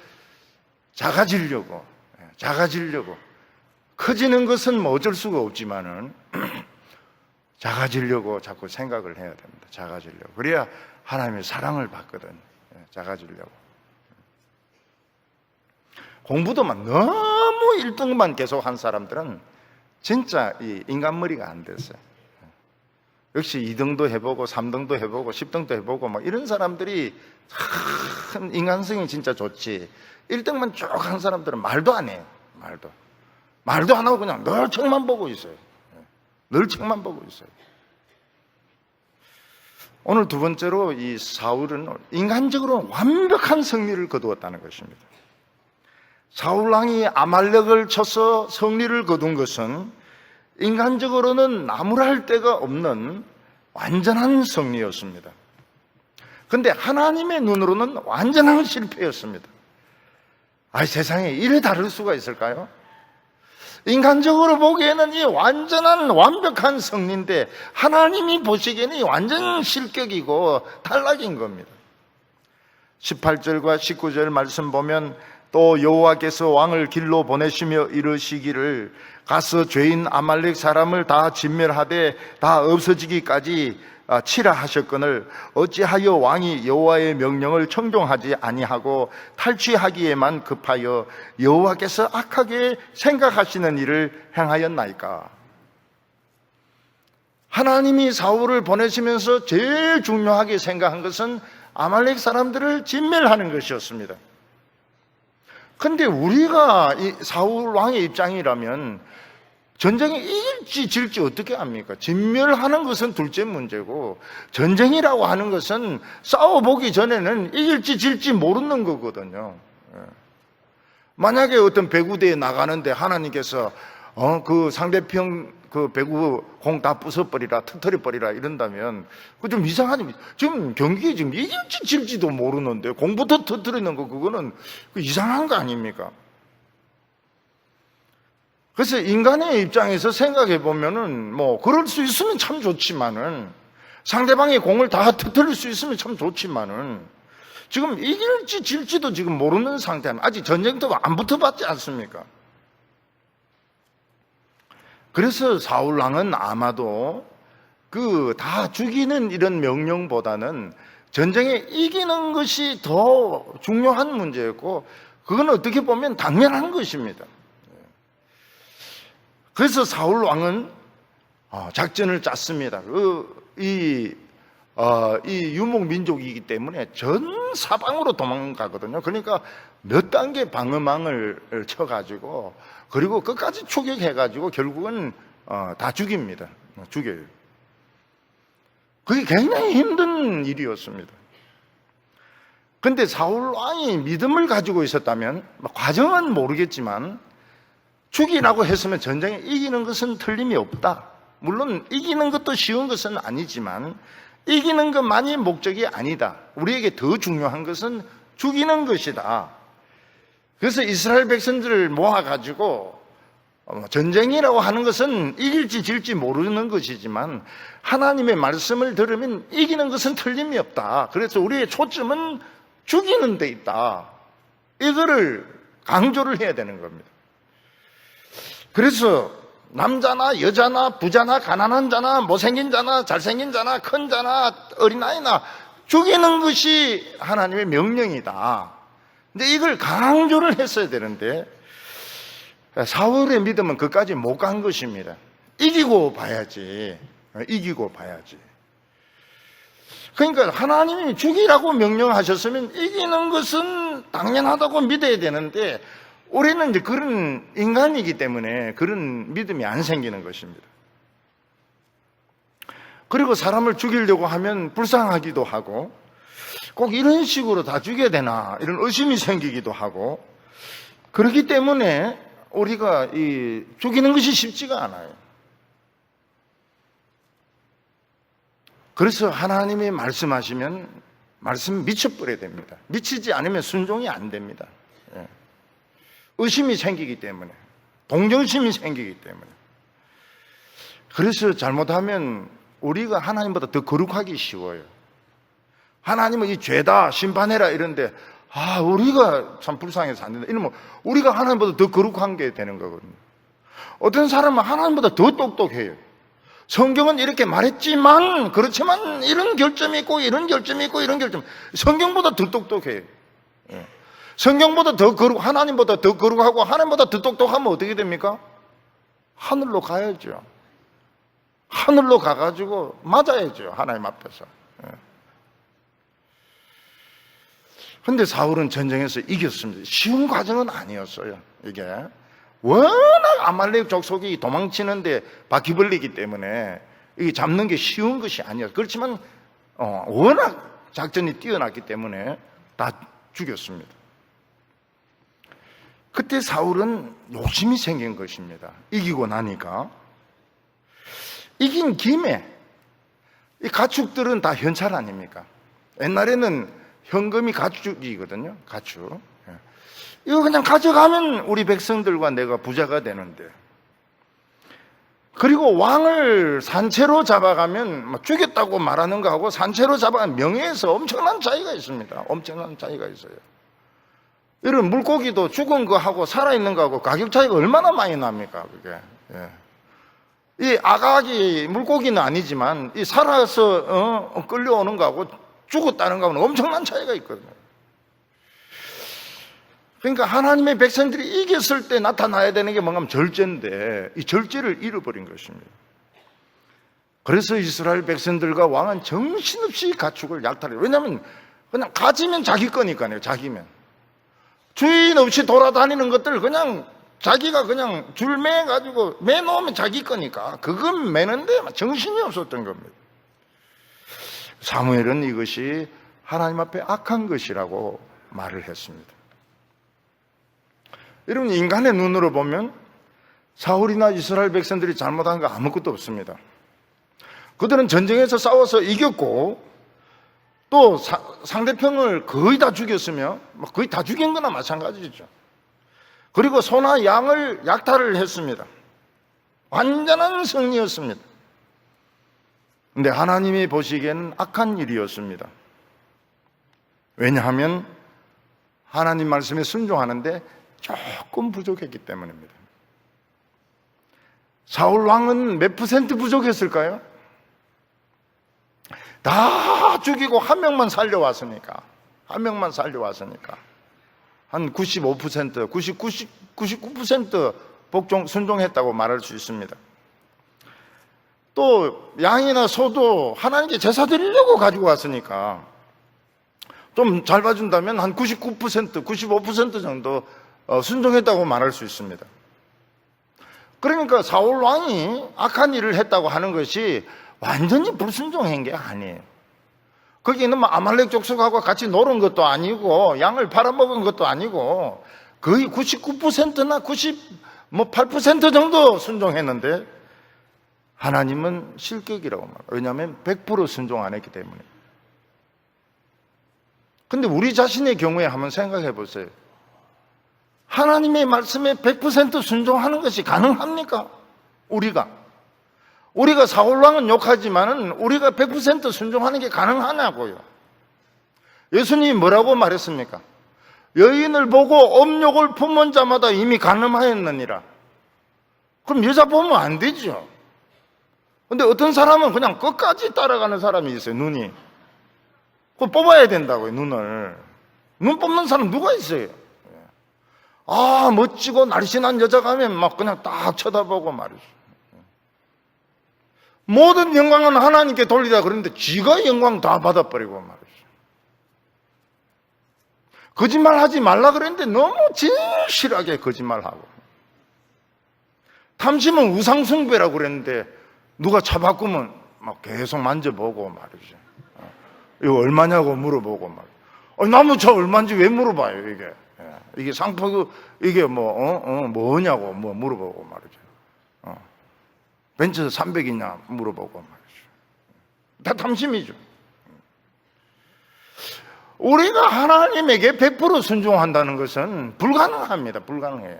작아지려고 커지는 것은 뭐 어쩔 수가 없지만은 작아지려고 자꾸 생각을 해야 됩니다. 작아지려고. 그래야 하나님의 사랑을 받거든. 작아지려고. 공부도 막 너무 1등만 계속 한 사람들은 진짜 이 인간머리가 안 됐어요. 역시 2등도 해보고 3등도 해보고 10등도 해보고 막 이런 사람들이 참 인간성이 진짜 좋지. 1등만 쭉 한 사람들은 말도 안 해요. 말도 안 하고 그냥 늘 책만 보고 있어요. 늘 책만 보고 있어요. 오늘 두 번째로 이 사울은 인간적으로 완벽한 승리를 거두었다는 것입니다. 사울 왕이 아말렉을 쳐서 승리를 거둔 것은 인간적으로는 나무랄 데가 없는 완전한 승리였습니다. 그런데 하나님의 눈으로는 완전한 실패였습니다. 세상에 이래 다를 수가 있을까요? 인간적으로 보기에는 이 완전한 완벽한 승리인데 하나님이 보시기에는 이 완전 실격이고 탈락인 겁니다. 18절과 19절 말씀 보면 또 여호와께서 왕을 길로 보내시며 이르시기를 가서 죄인 아말렉 사람을 다 진멸하되 다 없어지기까지 치라 하셨거늘 어찌하여 왕이 여호와의 명령을 청종하지 아니하고 탈취하기에만 급하여 여호와께서 악하게 생각하시는 일을 행하였나이까. 하나님이 사울을 보내시면서 제일 중요하게 생각한 것은 아말렉 사람들을 진멸하는 것이었습니다. 근데 우리가 이 사울 왕의 입장이라면 전쟁에 이길지 질지 어떻게 합니까? 진멸하는 것은 둘째 문제고 전쟁이라고 하는 것은 싸워보기 전에는 이길지 질지 모르는 거거든요. 만약에 어떤 배구대에 나가는데 하나님께서 그 상대편 그 배구 공 다 부숴버리라, 터뜨려버리라 이런다면 그 좀 이상하죠. 지금 경기에 지금 이길지 질지도 모르는데 공부터 터뜨리는 거 그거는 이상한 거 아닙니까? 그래서 인간의 입장에서 생각해 보면은 뭐 그럴 수 있으면 참 좋지만은 상대방의 공을 다 터뜨릴 수 있으면 참 좋지만은 지금 이길지 질지도 지금 모르는 상태는 아직 전쟁도 안 붙어봤지 않습니까? 그래서 사울 왕은 아마도 그 다 죽이는 이런 명령보다는 전쟁에 이기는 것이 더 중요한 문제였고 그건 어떻게 보면 당연한 것입니다. 그래서 사울 왕은 작전을 짰습니다. 이 유목 민족이기 때문에 전 사방으로 도망가거든요. 그러니까 몇 단계 방어망을 쳐가지고 그리고 끝까지 추격해가지고 결국은 다 죽입니다. 죽여요. 그게 굉장히 힘든 일이었습니다. 그런데 사울 왕이 믿음을 가지고 있었다면 과정은 모르겠지만 죽이라고 했으면 전쟁에 이기는 것은 틀림이 없다. 물론 이기는 것도 쉬운 것은 아니지만 이기는 것만이 목적이 아니다. 우리에게 더 중요한 것은 죽이는 것이다. 그래서 이스라엘 백성들을 모아가지고 전쟁이라고 하는 것은 이길지 질지 모르는 것이지만 하나님의 말씀을 들으면 이기는 것은 틀림이 없다. 그래서 우리의 초점은 죽이는 데 있다. 이거를 강조를 해야 되는 겁니다. 그래서 남자나 여자나 부자나 가난한 자나 못생긴 자나 잘생긴 자나 큰 자나 어린아이나 죽이는 것이 하나님의 명령이다. 근데 이걸 강조를 했어야 되는데 사울의 믿음은 그까지 못 간 것입니다. 이기고 봐야지. 그러니까 하나님이 죽이라고 명령하셨으면 이기는 것은 당연하다고 믿어야 되는데 우리는 이제 그런 인간이기 때문에 그런 믿음이 안 생기는 것입니다. 그리고 사람을 죽이려고 하면 불쌍하기도 하고 꼭 이런 식으로 다 죽여야 되나 이런 의심이 생기기도 하고 그렇기 때문에 우리가 죽이는 것이 쉽지가 않아요. 그래서 하나님이 말씀하시면 말씀 미쳐버려야 됩니다. 미치지 않으면 순종이 안 됩니다. 의심이 생기기 때문에, 동정심이 생기기 때문에. 그래서 잘못하면 우리가 하나님보다 더 거룩하기 쉬워요. 하나님은 이 죄다 심판해라 이런데 우리가 참 불쌍해서 안 된다 이러면 우리가 하나님보다 더 거룩한 게 되는 거거든요. 어떤 사람은 하나님보다 더 똑똑해요. 성경은 이렇게 말했지만, 그렇지만 이런 결점이 있고 이런 결점이 있고 이런 결점, 성경보다 더 똑똑해요. 성경보다 더 하나님보다 더 거룩하고 하나님보다 더 똑똑하면 어떻게 됩니까? 하늘로 가야죠. 하늘로 가가지고 맞아야죠, 하나님 앞에서. 근데 사울은 전쟁에서 이겼습니다. 쉬운 과정은 아니었어요. 이게 워낙 아말렉 족속이 도망치는데 바퀴벌리기 때문에 이게 잡는 게 쉬운 것이 아니었어요. 그렇지만 워낙 작전이 뛰어났기 때문에 다 죽였습니다. 그때 사울은 욕심이 생긴 것입니다. 이기고 나니까. 이긴 김에 이 가축들은 다 현찰 아닙니까? 옛날에는 현금이 가축이거든요. 가축. 이거 그냥 가져가면 우리 백성들과 내가 부자가 되는데, 그리고 왕을 산채로 잡아가면 죽였다고 말하는 거하고 산채로 잡아가면 명예에서 엄청난 차이가 있습니다. 엄청난 차이가 있어요. 이런 물고기도 죽은 거하고 살아있는 거하고 가격 차이가 얼마나 많이 납니까, 그게. 이 아가기 물고기는 아니지만 이 살아서 끌려오는 거하고 죽었다는 거하고는 엄청난 차이가 있거든요. 그러니까 하나님의 백성들이 이겼을 때 나타나야 되는 게 뭔가 하면 절제인데 이 절제를 잃어버린 것입니다. 그래서 이스라엘 백성들과 왕은 정신없이 가축을 약탈해요. 왜냐하면 그냥 가지면 자기 거니까요. 자기면 주인 없이 돌아다니는 것들 그냥 자기가 그냥 줄 매가지고 매놓으면 자기 거니까 그건 매는데 정신이 없었던 겁니다. 사무엘은 이것이 하나님 앞에 악한 것이라고 말을 했습니다. 여러분, 인간의 눈으로 보면 사울이나 이스라엘 백성들이 잘못한 거 아무것도 없습니다. 그들은 전쟁에서 싸워서 이겼고 또 상대편을 거의 다 죽였으며 거의 다 죽인 거나 마찬가지죠. 그리고 소나 양을 약탈을 했습니다. 완전한 승리였습니다. 근데 하나님이 보시기에는 악한 일이었습니다. 왜냐하면 하나님 말씀에 순종하는데 조금 부족했기 때문입니다. 사울 왕은 몇 퍼센트 부족했을까요? 다 죽이고 한 명만 살려왔으니까 한 95%, 99% 순종했다고 말할 수 있습니다. 또 양이나 소도 하나님께 제사 드리려고 가지고 왔으니까 좀 잘 봐준다면 한 99%, 95% 정도 순종했다고 말할 수 있습니다. 그러니까 사울 왕이 악한 일을 했다고 하는 것이 완전히 불순종한 게 아니에요. 거기는 아말렉 족속하고 같이 놀은 것도 아니고 양을 팔아먹은 것도 아니고 거의 99%나 98% 정도 순종했는데 하나님은 실격이라고 말해요. 왜냐하면 100% 순종 안 했기 때문에. 근데 우리 자신의 경우에 한번 생각해 보세요. 하나님의 말씀에 100% 순종하는 것이 가능합니까? 우리가 사울왕은 욕하지만은 우리가 100% 순종하는 게 가능하냐고요. 예수님이 뭐라고 말했습니까? 여인을 보고 업욕을 품은 자마다 이미 간음하였느니라. 그럼 여자 보면 안 되죠. 근데 어떤 사람은 그냥 끝까지 따라가는 사람이 있어요. 눈이. 그거 뽑아야 된다고요. 눈을. 눈 뽑는 사람 누가 있어요? 멋지고 날씬한 여자 가면 막 그냥 딱 쳐다보고 말이죠. 모든 영광은 하나님께 돌리다 그러는데 지가 영광 다 받아버리고 말이죠. 거짓말하지 말라 그랬는데 너무 진실하게 거짓말하고, 탐심은 우상숭배라고 그랬는데 누가 차 바꾸면 막 계속 만져보고 말이죠. 이거 얼마냐고 물어보고 말이죠. 나무차 얼마인지 왜 물어봐요, 이게. 이게 상표, 이게 뭐냐고 물어보고 말이죠. 벤츠 300이냐 물어보고 말이죠. 다 탐심이죠. 우리가 하나님에게 100% 순종한다는 것은 불가능합니다. 불가능해요.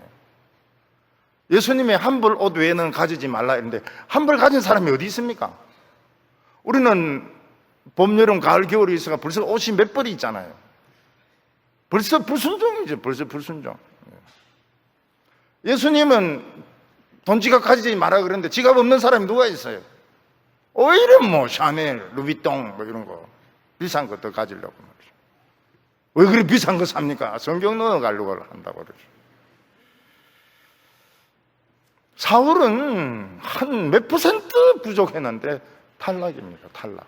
예수님의 한벌 옷 외에는 가지지 말라 했는데 한벌 가진 사람이 어디 있습니까? 우리는 봄, 여름, 가을, 겨울이 있어가 벌써 옷이 몇 벌이 있잖아요. 벌써 불순종이죠. 벌써 불순종. 예수님은 돈 지갑 가지지 마라 그랬는데 지갑 없는 사람이 누가 있어요? 오히려 뭐 샤넬, 루비통 뭐 이런 거 비싼 것도 가지려고 말이죠. 왜 그리 비싼 거 삽니까? 성경 넣어가려고 한다고 그러죠. 사울은 한 몇 % 부족했는데 탈락입니다. 탈락.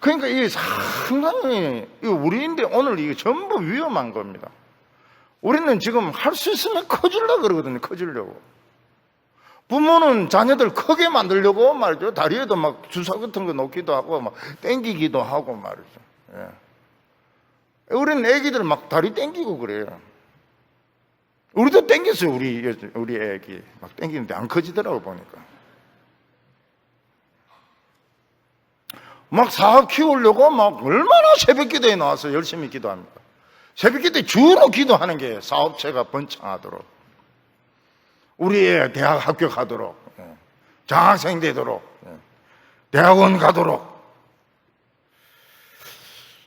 그러니까 이게 상당히 우리인데 오늘 이게 전부 위험한 겁니다. 우리는 지금 할 수 있으면 커지려고 그러거든요. 커지려고. 부모는 자녀들 크게 만들려고 말이죠. 다리에도 막 주사 같은 거 놓기도 하고 막 땡기기도 하고 말이죠. 예. 우리는 애기들 막 다리 땡기고 그래요. 우리도 땡겼어요. 우리 애기 막 땡기는데 안 커지더라고 보니까. 막 사업 키우려고 막 얼마나 새벽 기도에 나와서 열심히 기도합니까? 새벽 기도에 주로 기도하는 게 사업체가 번창하도록, 우리 애 대학 합격하도록, 장학생 되도록, 대학원 가도록.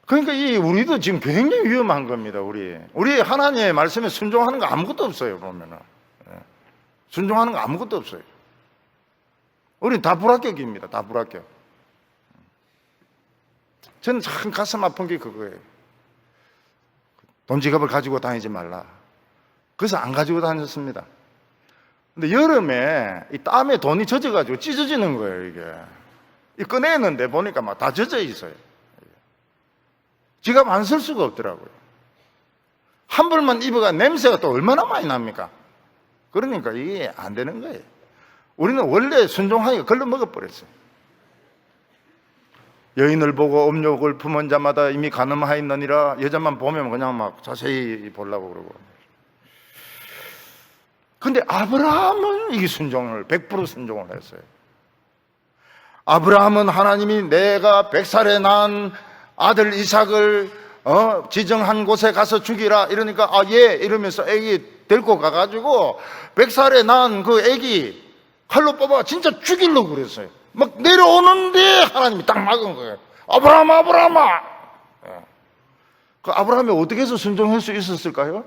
그러니까 우리도 지금 굉장히 위험한 겁니다. 우리 하나님의 말씀에 순종하는 거 아무것도 없어요. 보면은 순종하는 거 아무것도 없어요. 우리는 다 불합격입니다. 다 불합격. 저는 참 가슴 아픈 게 그거예요. 돈 지갑을 가지고 다니지 말라. 그래서 안 가지고 다녔습니다. 근데 여름에 이 땀에 돈이 젖어가지고 찢어지는 거예요, 이게. 꺼내는데 보니까 막 다 젖어 있어요. 지갑 안 쓸 수가 없더라고요. 한 벌만 입어가 냄새가 또 얼마나 많이 납니까? 그러니까 이게 안 되는 거예요. 우리는 원래 순종하기가 걸러 먹어버렸어요. 여인을 보고 음욕을 품은 자마다 이미 간음하였느니라. 여자만 보면 그냥 막 자세히 보려고 그러고. 근데 아브라함은 이게 순종을 100% 순종을 했어요. 아브라함은 하나님이 내가 100살에 낳은 아들 이삭을 지정한 곳에 가서 죽이라 이러니까 예 이러면서 애기 데리고 가가지고 100살에 낳은 그 애기 칼로 뽑아 진짜 죽이려고 그랬어요. 막 내려오는데 하나님이 딱 막은 거예요. 아브라함아. 그 아브라함이 어떻게 해서 순종할 수 있었을까요?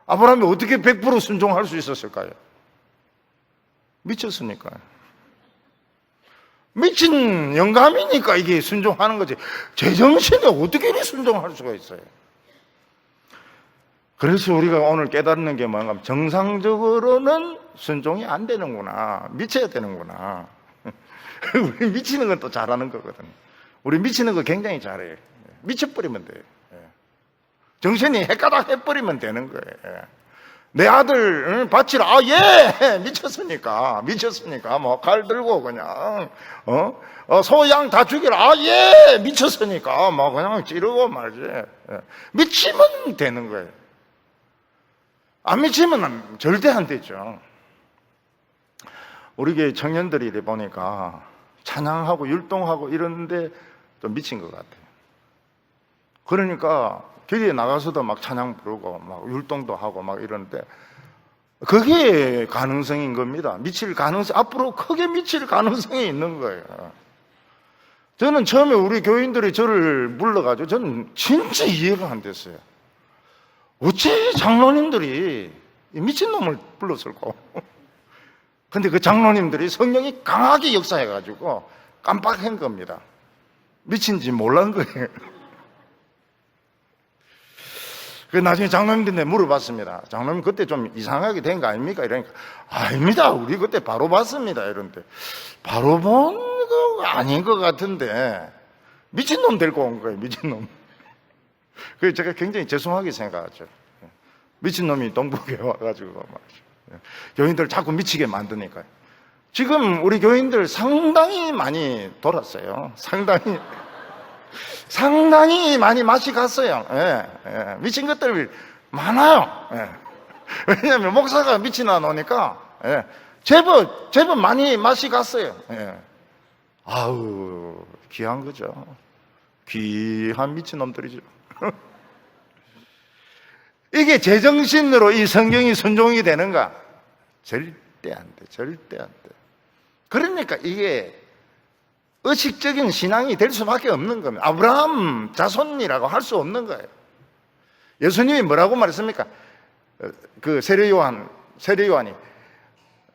아브라함이 어떻게 100% 순종할 수 있었을까요? 미쳤으니까요. 미친 영감이니까 이게 순종하는 거지. 제정신에 어떻게 이렇게 순종할 수가 있어요? 그래서 우리가 오늘 깨닫는 게 뭔가 정상적으로는 순종이 안 되는구나. 미쳐야 되는구나. 우리 미치는 건 또 잘하는 거거든요. 우리 미치는 거 굉장히 잘해요. 미쳐버리면 돼요. 정신이 헷가닥 해버리면 되는 거예요. 내 아들 바치라. 예 미쳤으니까 뭐 칼 들고 그냥 소양 다 죽이라. 예 미쳤으니까 뭐 그냥 찌르고 말지. 미치면 되는 거예요. 안 미치면 절대 안 되죠. 우리 교회 청년들이 보니까 찬양하고 율동하고 이러는데 좀 미친 것 같아요. 그러니까 교회에 나가서도 막 찬양 부르고 막 율동도 하고 막 이러는데 그게 가능성인 겁니다. 미칠 가능성, 앞으로 크게 미칠 가능성이 있는 거예요. 저는 처음에 우리 교인들이 저를 불러가지고 저는 진짜 이해가 안 됐어요. 어째 장로님들이 미친놈을 불렀을까? 근데 그 장로님들이 성령이 강하게 역사해가지고 깜빡한 겁니다. 미친지 몰란 거예요. 그 나중에 장로님들한테 물어봤습니다. 장로님 그때 좀 이상하게 된 거 아닙니까? 이러니까 아닙니다. 우리 그때 바로 봤습니다. 이런데 바로 본 거 아닌 것 같은데 미친놈 데리고 온 거예요. 미친놈. 그래서 제가 굉장히 죄송하게 생각하죠. 미친놈이 동북에 와가지고 말이죠. 교인들 자꾸 미치게 만드니까요. 지금 우리 교인들 상당히 많이 돌았어요. 상당히 많이 맛이 갔어요. 미친 것들 많아요. 왜냐하면 목사가 미치나 놓으니까 제법 많이 맛이 갔어요. 아우 귀한 거죠. 귀한 미친놈들이죠. 이게 제정신으로 이 성경이 순종이 되는가? 절대 안 돼. 절대 안 돼. 그러니까 이게 의식적인 신앙이 될 수밖에 없는 겁니다. 아브라함 자손이라고 할 수 없는 거예요. 예수님이 뭐라고 말했습니까? 그 세례요한이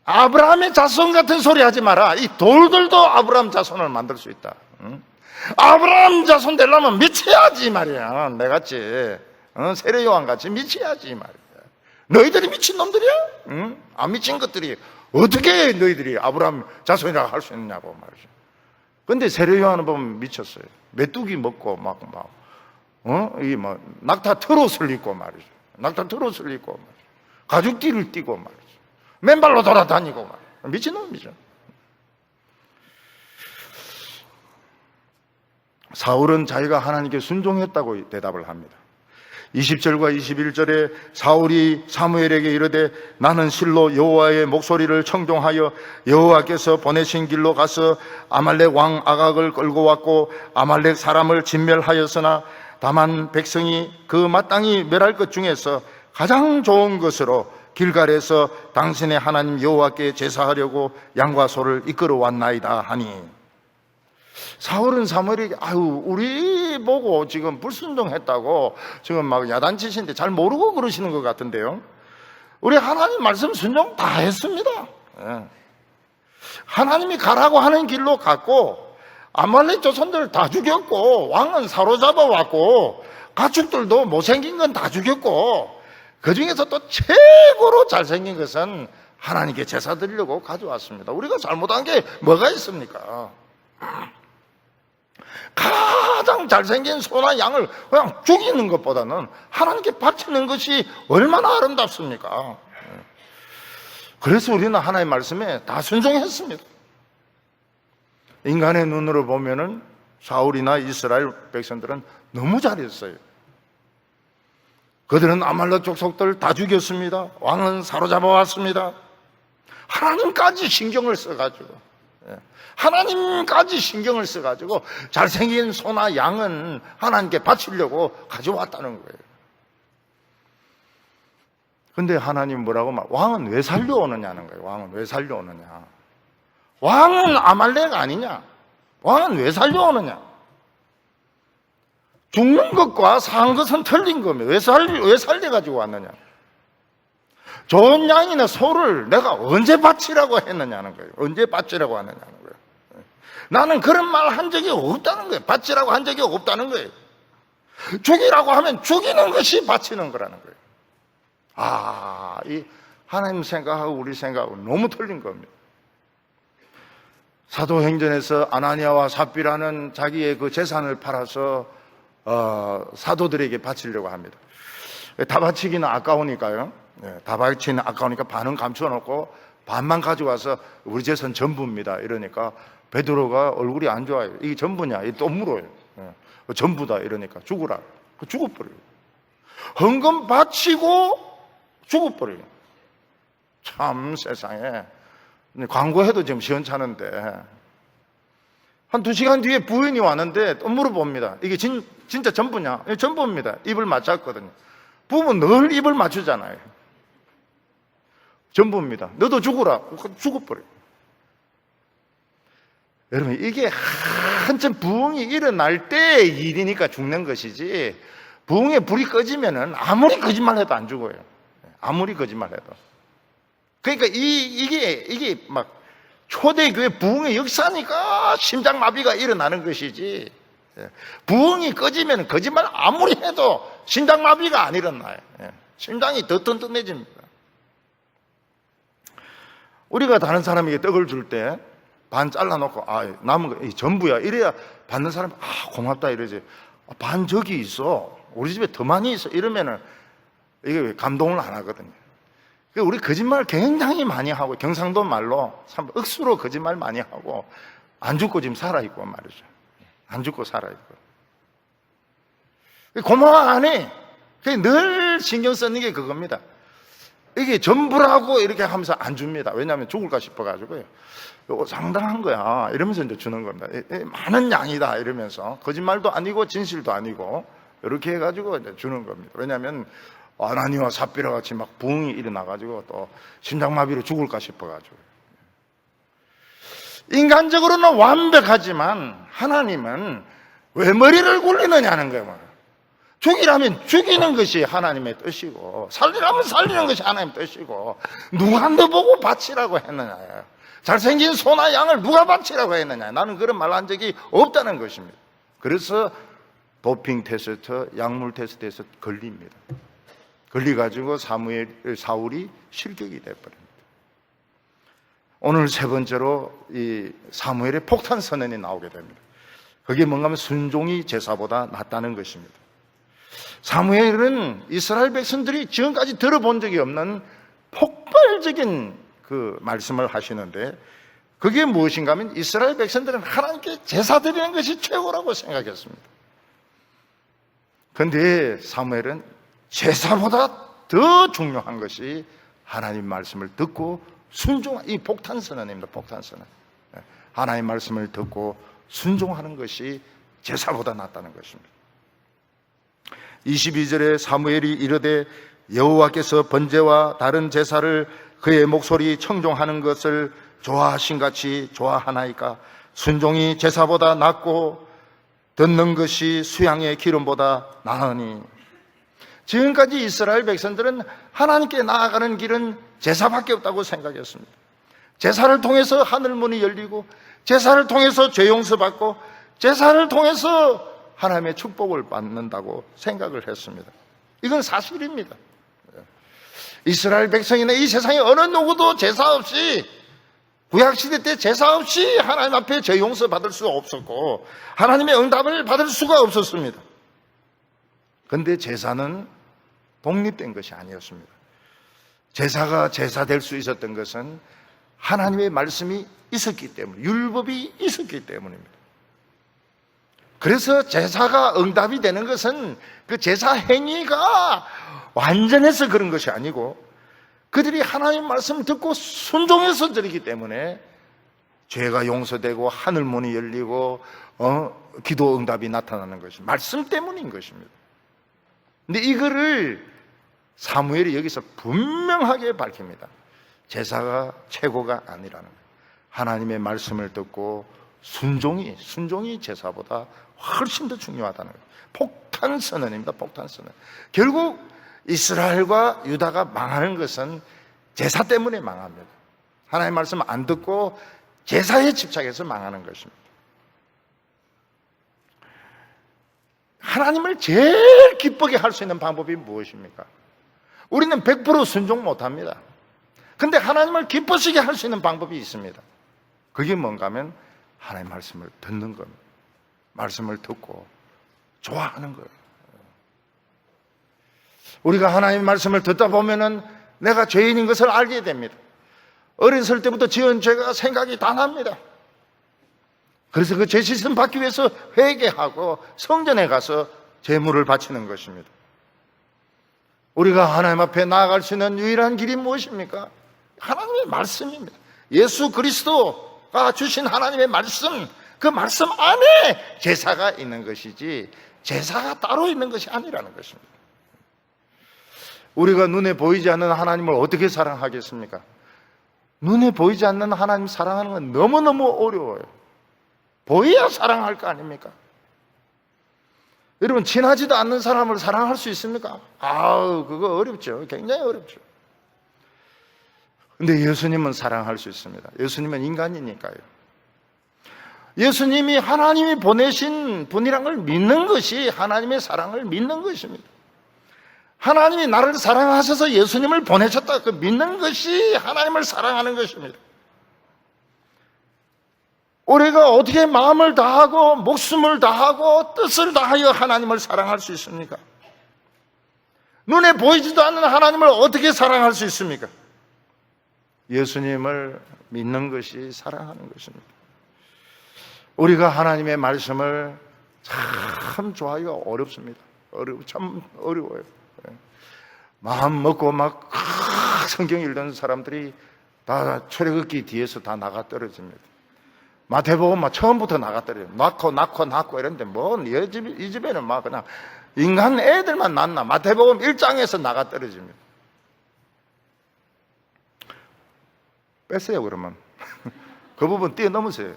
아브라함의 자손 같은 소리 하지 마라. 이 돌들도 아브라함 자손을 만들 수 있다. 응? 아브라함 자손 되려면 미쳐야지 말이야. 내같이 세례요한 같이 미쳐야지 말이야. 너희들이 미친 놈들이야? 응? 안 미친 것들이 어떻게 너희들이 아브라함 자손이라고 할 수 있느냐고 말이죠. 근데 세례요한은 보면 미쳤어요. 메뚜기 먹고 이 낙타 트롯을 입고 말이죠. 낙타 트롯을 입고 말이죠. 가죽띠를 띠고 말이죠. 맨발로 돌아다니고 말이죠. 미친놈이죠. 사울은 자기가 하나님께 순종했다고 대답을 합니다. 20절과 21절에 사울이 사무엘에게 이르되 나는 실로 여호와의 목소리를 청종하여 여호와께서 보내신 길로 가서 아말렉 왕 아각을 끌고 왔고 아말렉 사람을 진멸하였으나 다만 백성이 그 마땅히 멸할 것 중에서 가장 좋은 것으로 길갈에서 당신의 하나님 여호와께 제사하려고 양과 소를 이끌어 왔나이다 하니, 사울은 사무엘에게 우리 보고 지금 불순종했다고 지금 막 야단치시는데 잘 모르고 그러시는 것 같은데요. 우리 하나님 말씀 순종 다 했습니다. 하나님이 가라고 하는 길로 갔고 아말렉 조선들 다 죽였고 왕은 사로잡아 왔고 가축들도 못생긴 건 다 죽였고 그 중에서 또 최고로 잘생긴 것은 하나님께 제사 드리려고 가져왔습니다. 우리가 잘못한 게 뭐가 있습니까? 가장 잘생긴 소나 양을 그냥 죽이는 것보다는 하나님께 바치는 것이 얼마나 아름답습니까? 그래서 우리는 하나님의 말씀에 다 순종했습니다. 인간의 눈으로 보면은 사울이나 이스라엘 백성들은 너무 잘했어요. 그들은 아말렉 족속들 다 죽였습니다. 왕은 사로잡아 왔습니다. 하나님까지 신경을 써가지고 하나님까지 신경을 써가지고 잘생긴 소나 양은 하나님께 바치려고 가져왔다는 거예요. 근데 하나님 뭐라고 왕은 왜 살려오느냐는 거예요. 왕은 왜 살려오느냐. 왕은 아말렉 아니냐. 왕은 왜 살려오느냐. 죽는 것과 사는 것은 틀린 겁니다. 왜 살려가지고 왔느냐. 좋은 양이나 소를 내가 언제 바치라고 했느냐는 거예요. 언제 바치라고 하느냐는 거예요. 나는 그런 말 한 적이 없다는 거예요. 바치라고 한 적이 없다는 거예요. 죽이라고 하면 죽이는 것이 바치는 거라는 거예요. 이 하나님 생각하고 우리 생각하고 너무 틀린 겁니다. 사도행전에서 아나니아와 삽비라는 자기의 그 재산을 팔아서 사도들에게 바치려고 합니다. 다 바치기는 아까우니까요. 다 바치기는 아까우니까 반은 감춰놓고 반만 가져와서 우리 재산 전부입니다. 이러니까 베드로가 얼굴이 안 좋아요. 이게 전부냐? 이게 또 물어요. 전부다. 이러니까 죽으라. 죽어버려요. 헌금 바치고 죽어버려요. 참 세상에. 광고해도 지금 시원찮은데 한 2시간 뒤에 부인이 왔는데 또 물어봅니다. 이게 진짜 전부냐? 전부입니다. 입을 맞췄거든요. 부부는 늘 입을 맞추잖아요. 전부입니다. 너도 죽으라. 죽어버려요. 여러분, 이게 한참 부흥이 일어날 때의 일이니까 죽는 것이지, 부흥의 불이 꺼지면은 아무리 거짓말해도 안 죽어요. 아무리 거짓말해도. 그러니까 이게 막 초대교회 부흥의 역사니까 심장마비가 일어나는 것이지, 부흥이 꺼지면 거짓말 아무리 해도 심장마비가 안 일어나요. 심장이 더 튼튼해집니다. 우리가 다른 사람에게 떡을 줄 때 반 잘라놓고 남은 거 전부야 이래야 받는 사람이 고맙다 이러지. 반 저기 있어, 우리 집에 더 많이 있어 이러면은 이게 감동을 안 하거든요. 우리 거짓말 굉장히 많이 하고, 경상도 말로 참 억수로 거짓말 많이 하고 안 죽고 지금 살아있고 말이죠. 안 죽고 살아있고 고마워 안 해. 늘 신경 쓰는 게 그겁니다. 이게 전부라고 이렇게 하면서 안 줍니다. 왜냐하면 죽을까 싶어가지고요. 이거 상당한 거야 이러면서 이제 주는 겁니다. 많은 양이다 이러면서, 거짓말도 아니고 진실도 아니고 이렇게 해가지고 이제 주는 겁니다. 왜냐하면 아나니와 삽비라 같이 막 부흥이 일어나가지고 또 심장마비로 죽을까 싶어가지고. 인간적으로는 완벽하지만 하나님은 왜 머리를 굴리느냐는 거예요. 죽이라면 죽이는 것이 하나님의 뜻이고, 살리라면 살리는 것이 하나님의 뜻이고, 누가 너 보고 바치라고 했느냐요. 잘생긴 소나 양을 누가 바치라고 했느냐. 나는 그런 말 한 적이 없다는 것입니다. 그래서 도핑 테스트, 약물 테스트에서 걸립니다. 걸려가지고 사울이 실격이 되어버립니다. 오늘 세 번째로 이 사무엘의 폭탄 선언이 나오게 됩니다. 그게 뭔가 하면 순종이 제사보다 낫다는 것입니다. 사무엘은 이스라엘 백성들이 지금까지 들어본 적이 없는 폭발적인 그 말씀을 하시는데, 그게 무엇인가 하면 이스라엘 백성들은 하나님께 제사 드리는 것이 최고라고 생각했습니다. 그런데 사무엘은 제사보다 더 중요한 것이 하나님 말씀을 듣고 순종한, 이 폭탄 선언입니다. 폭탄 선언. 하나님 말씀을 듣고 순종하는 것이 제사보다 낫다는 것입니다. 22절에 사무엘이 이르되 여호와께서 번제와 다른 제사를 그의 목소리 청종하는 것을 좋아하신 같이 좋아하나이까. 순종이 제사보다 낫고 듣는 것이 수양의 기름보다 나으니. 지금까지 이스라엘 백성들은 하나님께 나아가는 길은 제사밖에 없다고 생각했습니다. 제사를 통해서 하늘문이 열리고, 제사를 통해서 죄 용서받고, 제사를 통해서 하나님의 축복을 받는다고 생각을 했습니다. 이건 사실입니다. 이스라엘 백성이나 이 세상에 어느 누구도 제사 없이, 구약시대 때 제사 없이 하나님 앞에 죄 용서 받을 수가 없었고 하나님의 응답을 받을 수가 없었습니다. 그런데 제사는 독립된 것이 아니었습니다. 제사가 제사 될 수 있었던 것은 하나님의 말씀이 있었기 때문에, 율법이 있었기 때문입니다. 그래서 제사가 응답이 되는 것은 그 제사 행위가 완전해서 그런 것이 아니고, 그들이 하나님 말씀을 듣고 순종해서 드리기 때문에 죄가 용서되고 하늘문이 열리고 기도 응답이 나타나는 것이 말씀 때문인 것입니다. 근데 이거를 사무엘이 여기서 분명하게 밝힙니다. 제사가 최고가 아니라는 거예요. 하나님의 말씀을 듣고 순종이 제사보다 훨씬 더 중요하다는 거예요. 폭탄 선언입니다. 폭탄 선언. 결국 이스라엘과 유다가 망하는 것은 제사 때문에 망합니다. 하나님의 말씀 안 듣고 제사에 집착해서 망하는 것입니다. 하나님을 제일 기쁘게 할 수 있는 방법이 무엇입니까? 우리는 100% 순종 못합니다. 근데 하나님을 기쁘시게 할 수 있는 방법이 있습니다. 그게 뭔가 하면 하나님의 말씀을 듣는 겁니다. 말씀을 듣고 좋아하는 거예요. 우리가 하나님의 말씀을 듣다 보면은 내가 죄인인 것을 알게 됩니다. 어렸을 때부터 지은 죄가 생각이 다 납니다. 그래서 그 죄 씻음 받기 위해서 회개하고 성전에 가서 제물을 바치는 것입니다. 우리가 하나님 앞에 나아갈 수 있는 유일한 길이 무엇입니까? 하나님의 말씀입니다. 예수 그리스도가 주신 하나님의 말씀, 그 말씀 안에 제사가 있는 것이지 제사가 따로 있는 것이 아니라는 것입니다. 우리가 눈에 보이지 않는 하나님을 어떻게 사랑하겠습니까? 눈에 보이지 않는 하나님 사랑하는 건 너무너무 어려워요. 보여야 사랑할 거 아닙니까? 여러분, 친하지도 않는 사람을 사랑할 수 있습니까? 그거 어렵죠. 굉장히 어렵죠. 근데 예수님은 사랑할 수 있습니다. 예수님은 인간이니까요. 예수님이 하나님이 보내신 분이란 걸 믿는 것이 하나님의 사랑을 믿는 것입니다. 하나님이 나를 사랑하셔서 예수님을 보내셨다, 그 믿는 것이 하나님을 사랑하는 것입니다. 우리가 어떻게 마음을 다하고 목숨을 다하고 뜻을 다하여 하나님을 사랑할 수 있습니까? 눈에 보이지도 않는 하나님을 어떻게 사랑할 수 있습니까? 예수님을 믿는 것이 사랑하는 것입니다. 우리가 하나님의 말씀을 참 좋아하기가 어렵습니다. 참 어려워요. 마음 먹고 막 성경 읽던 사람들이 다 출애굽기 뒤에서 다 나가 떨어집니다. 마태복음 처음부터 나가 떨어져요. 낳고 이런데 이 집에는 그냥 인간 애들만 낳나. 마태복음 1장에서 나가 떨어집니다. 뺐어요, 그러면. 그 부분 뛰어넘으세요.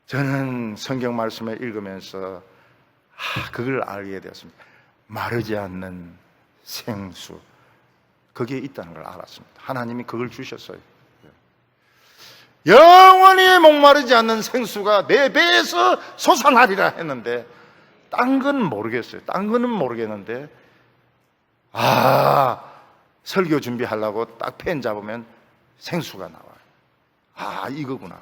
저는 성경 말씀을 읽으면서 그걸 알게 되었습니다. 마르지 않는 생수, 그게 있다는 걸 알았습니다. 하나님이 그걸 주셨어요. 영원히 목마르지 않는 생수가 내 배에서 솟아나리라 했는데, 딴 건 모르겠어요. 딴 거는 모르겠는데, 설교 준비하려고 딱 펜 잡으면 생수가 나와요. 이거구나.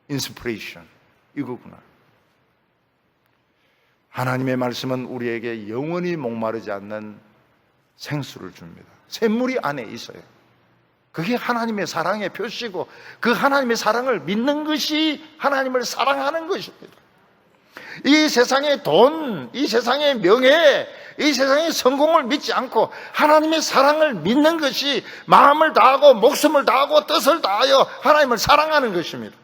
인스피레이션, 이거구나. 하나님의 말씀은 우리에게 영원히 목마르지 않는 생수를 줍니다. 샘물이 안에 있어요. 그게 하나님의 사랑의 표시고, 그 하나님의 사랑을 믿는 것이 하나님을 사랑하는 것입니다. 이 세상의 돈, 이 세상의 명예, 이 세상의 성공을 믿지 않고 하나님의 사랑을 믿는 것이 마음을 다하고 목숨을 다하고 뜻을 다하여 하나님을 사랑하는 것입니다.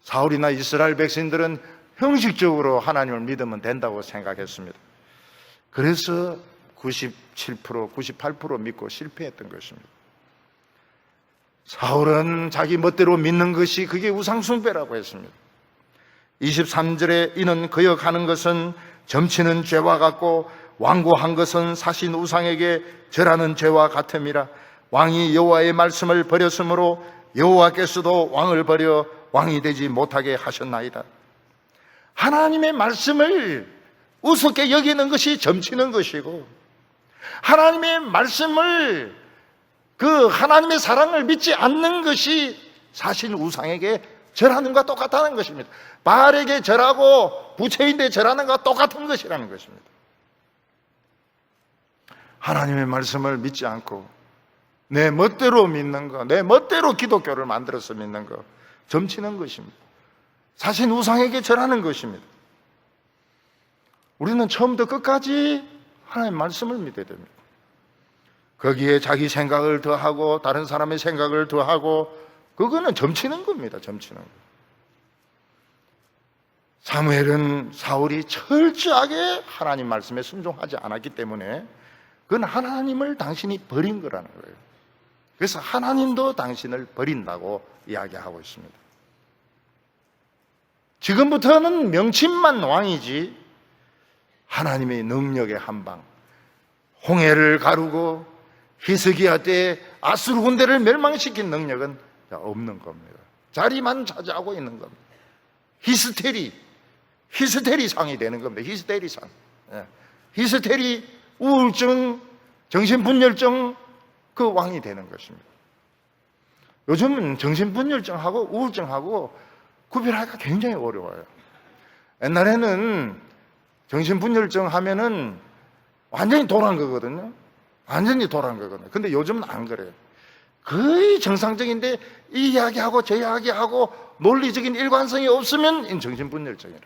사울이나 이스라엘 백성들은 형식적으로 하나님을 믿으면 된다고 생각했습니다. 그래서 97%, 98% 믿고 실패했던 것입니다. 사울은 자기 멋대로 믿는 것이 그게 우상숭배라고 했습니다. 23절에 이는 거역하는 것은 점치는 죄와 같고 완고한 것은 사신 우상에게 절하는 죄와 같음이라. 왕이 여호와의 말씀을 버렸으므로 여호와께서도 왕을 버려 왕이 되지 못하게 하셨나이다. 하나님의 말씀을 우습게 여기는 것이 점치는 것이고, 하나님의 말씀을, 그 하나님의 사랑을 믿지 않는 것이 사실 우상에게 절하는 것과 똑같다는 것입니다. 바알에게 절하고 부처인데 절하는 것과 똑같은 것이라는 것입니다. 하나님의 말씀을 믿지 않고 내 멋대로 믿는 거, 내 멋대로 기독교를 만들어서 믿는 거, 점치는 것입니다. 사실 우상에게 절하는 것입니다. 우리는 처음부터 끝까지 하나님의 말씀을 믿어야 됩니다. 거기에 자기 생각을 더하고 다른 사람의 생각을 더하고, 그거는 점치는 겁니다. 점치는 거. 사무엘은 사울이 철저하게 하나님 말씀에 순종하지 않았기 때문에 그건 하나님을 당신이 버린 거라는 거예요. 그래서 하나님도 당신을 버린다고 이야기하고 있습니다. 지금부터는 명칭만 왕이지 하나님의 능력의 한방, 홍해를 가르고 히스기야 때 아수르 군대를 멸망시킨 능력은 없는 겁니다. 자리만 차지하고 있는 겁니다. 히스테리상이 되는 겁니다. 히스테리상. 히스테리, 우울증, 정신분열증, 그 왕이 되는 것입니다. 요즘은 정신분열증하고 우울증하고 구별하기가 굉장히 어려워요. 옛날에는 정신분열증 하면은 완전히 돌아간 거거든요. 완전히 돌아간 거거든요. 근데 요즘은 안 그래요. 거의 정상적인데 이 이야기하고 저 이야기하고 논리적인 일관성이 없으면 정신분열증이라.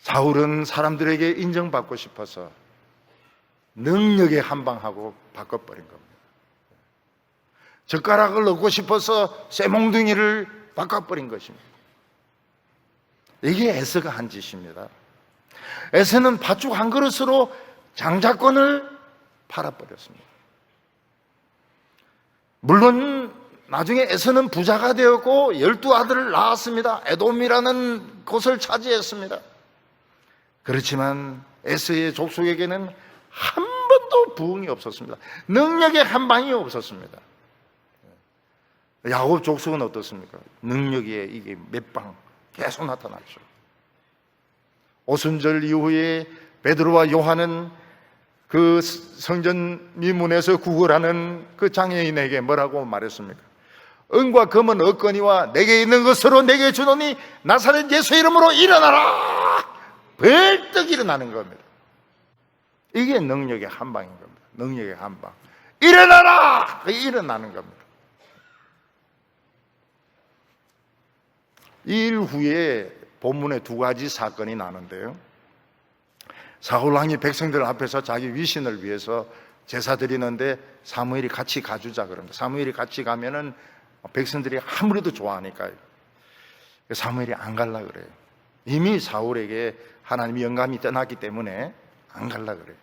사울은 사람들에게 인정받고 싶어서 능력의 한방하고 바꿔버린 겁니다. 젓가락을 얻고 싶어서 쇠몽둥이를 바꿔버린 것입니다. 이게 에서가 한 짓입니다. 에서는 팥죽 한 그릇으로 장자권을 팔아버렸습니다. 물론 나중에 에서는 부자가 되었고 12아들을 낳았습니다. 에돔이라는 곳을 차지했습니다. 그렇지만 에서의 족속에게는 한 번도 부흥이 없었습니다. 능력의 한 방이 없었습니다. 야곱 족속은 어떻습니까? 능력이 이게 몇 방 계속 나타났죠. 오순절 이후에 베드로와 요한은 그 성전 미문에서 구걸하는 그 장애인에게 뭐라고 말했습니까? 은과 금은 없거니와 내게 있는 것으로 내게 주노니 나사렛 예수 이름으로 일어나라! 벌떡 일어나는 겁니다. 이게 능력의 한 방인 겁니다. 능력의 한 방. 일어나라! 일어나는 겁니다. 이 일 후에 본문에 두 가지 사건이 나는데요. 사울 왕이 백성들 앞에서 자기 위신을 위해서 제사 드리는데 사무엘이 같이 가주자 그럽니다. 사무엘이 같이 가면은 백성들이 아무래도 좋아하니까요. 사무엘이 안 갈라 그래요. 이미 사울에게 하나님의 영감이 떠났기 때문에 안 갈라 그래요.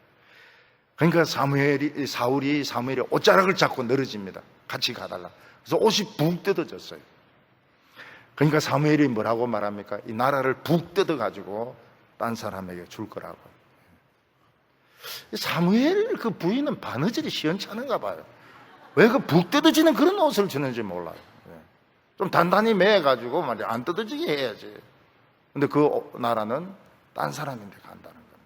그러니까 사울이 사무엘의 옷자락을 잡고 늘어집니다. 같이 가달라. 그래서 옷이 북 뜯어졌어요. 그러니까 사무엘이 뭐라고 말합니까? 이 나라를 북 뜯어가지고 딴 사람에게 줄 거라고. 사무엘 그 부인은 바느질이 시원찮은가 봐요. 왜 그 북 뜯어지는 그런 옷을 주는지 몰라요. 좀 단단히 매가지고 말이야 안 뜯어지게 해야지. 근데 그 나라는 딴 사람인데 간다는 겁니다.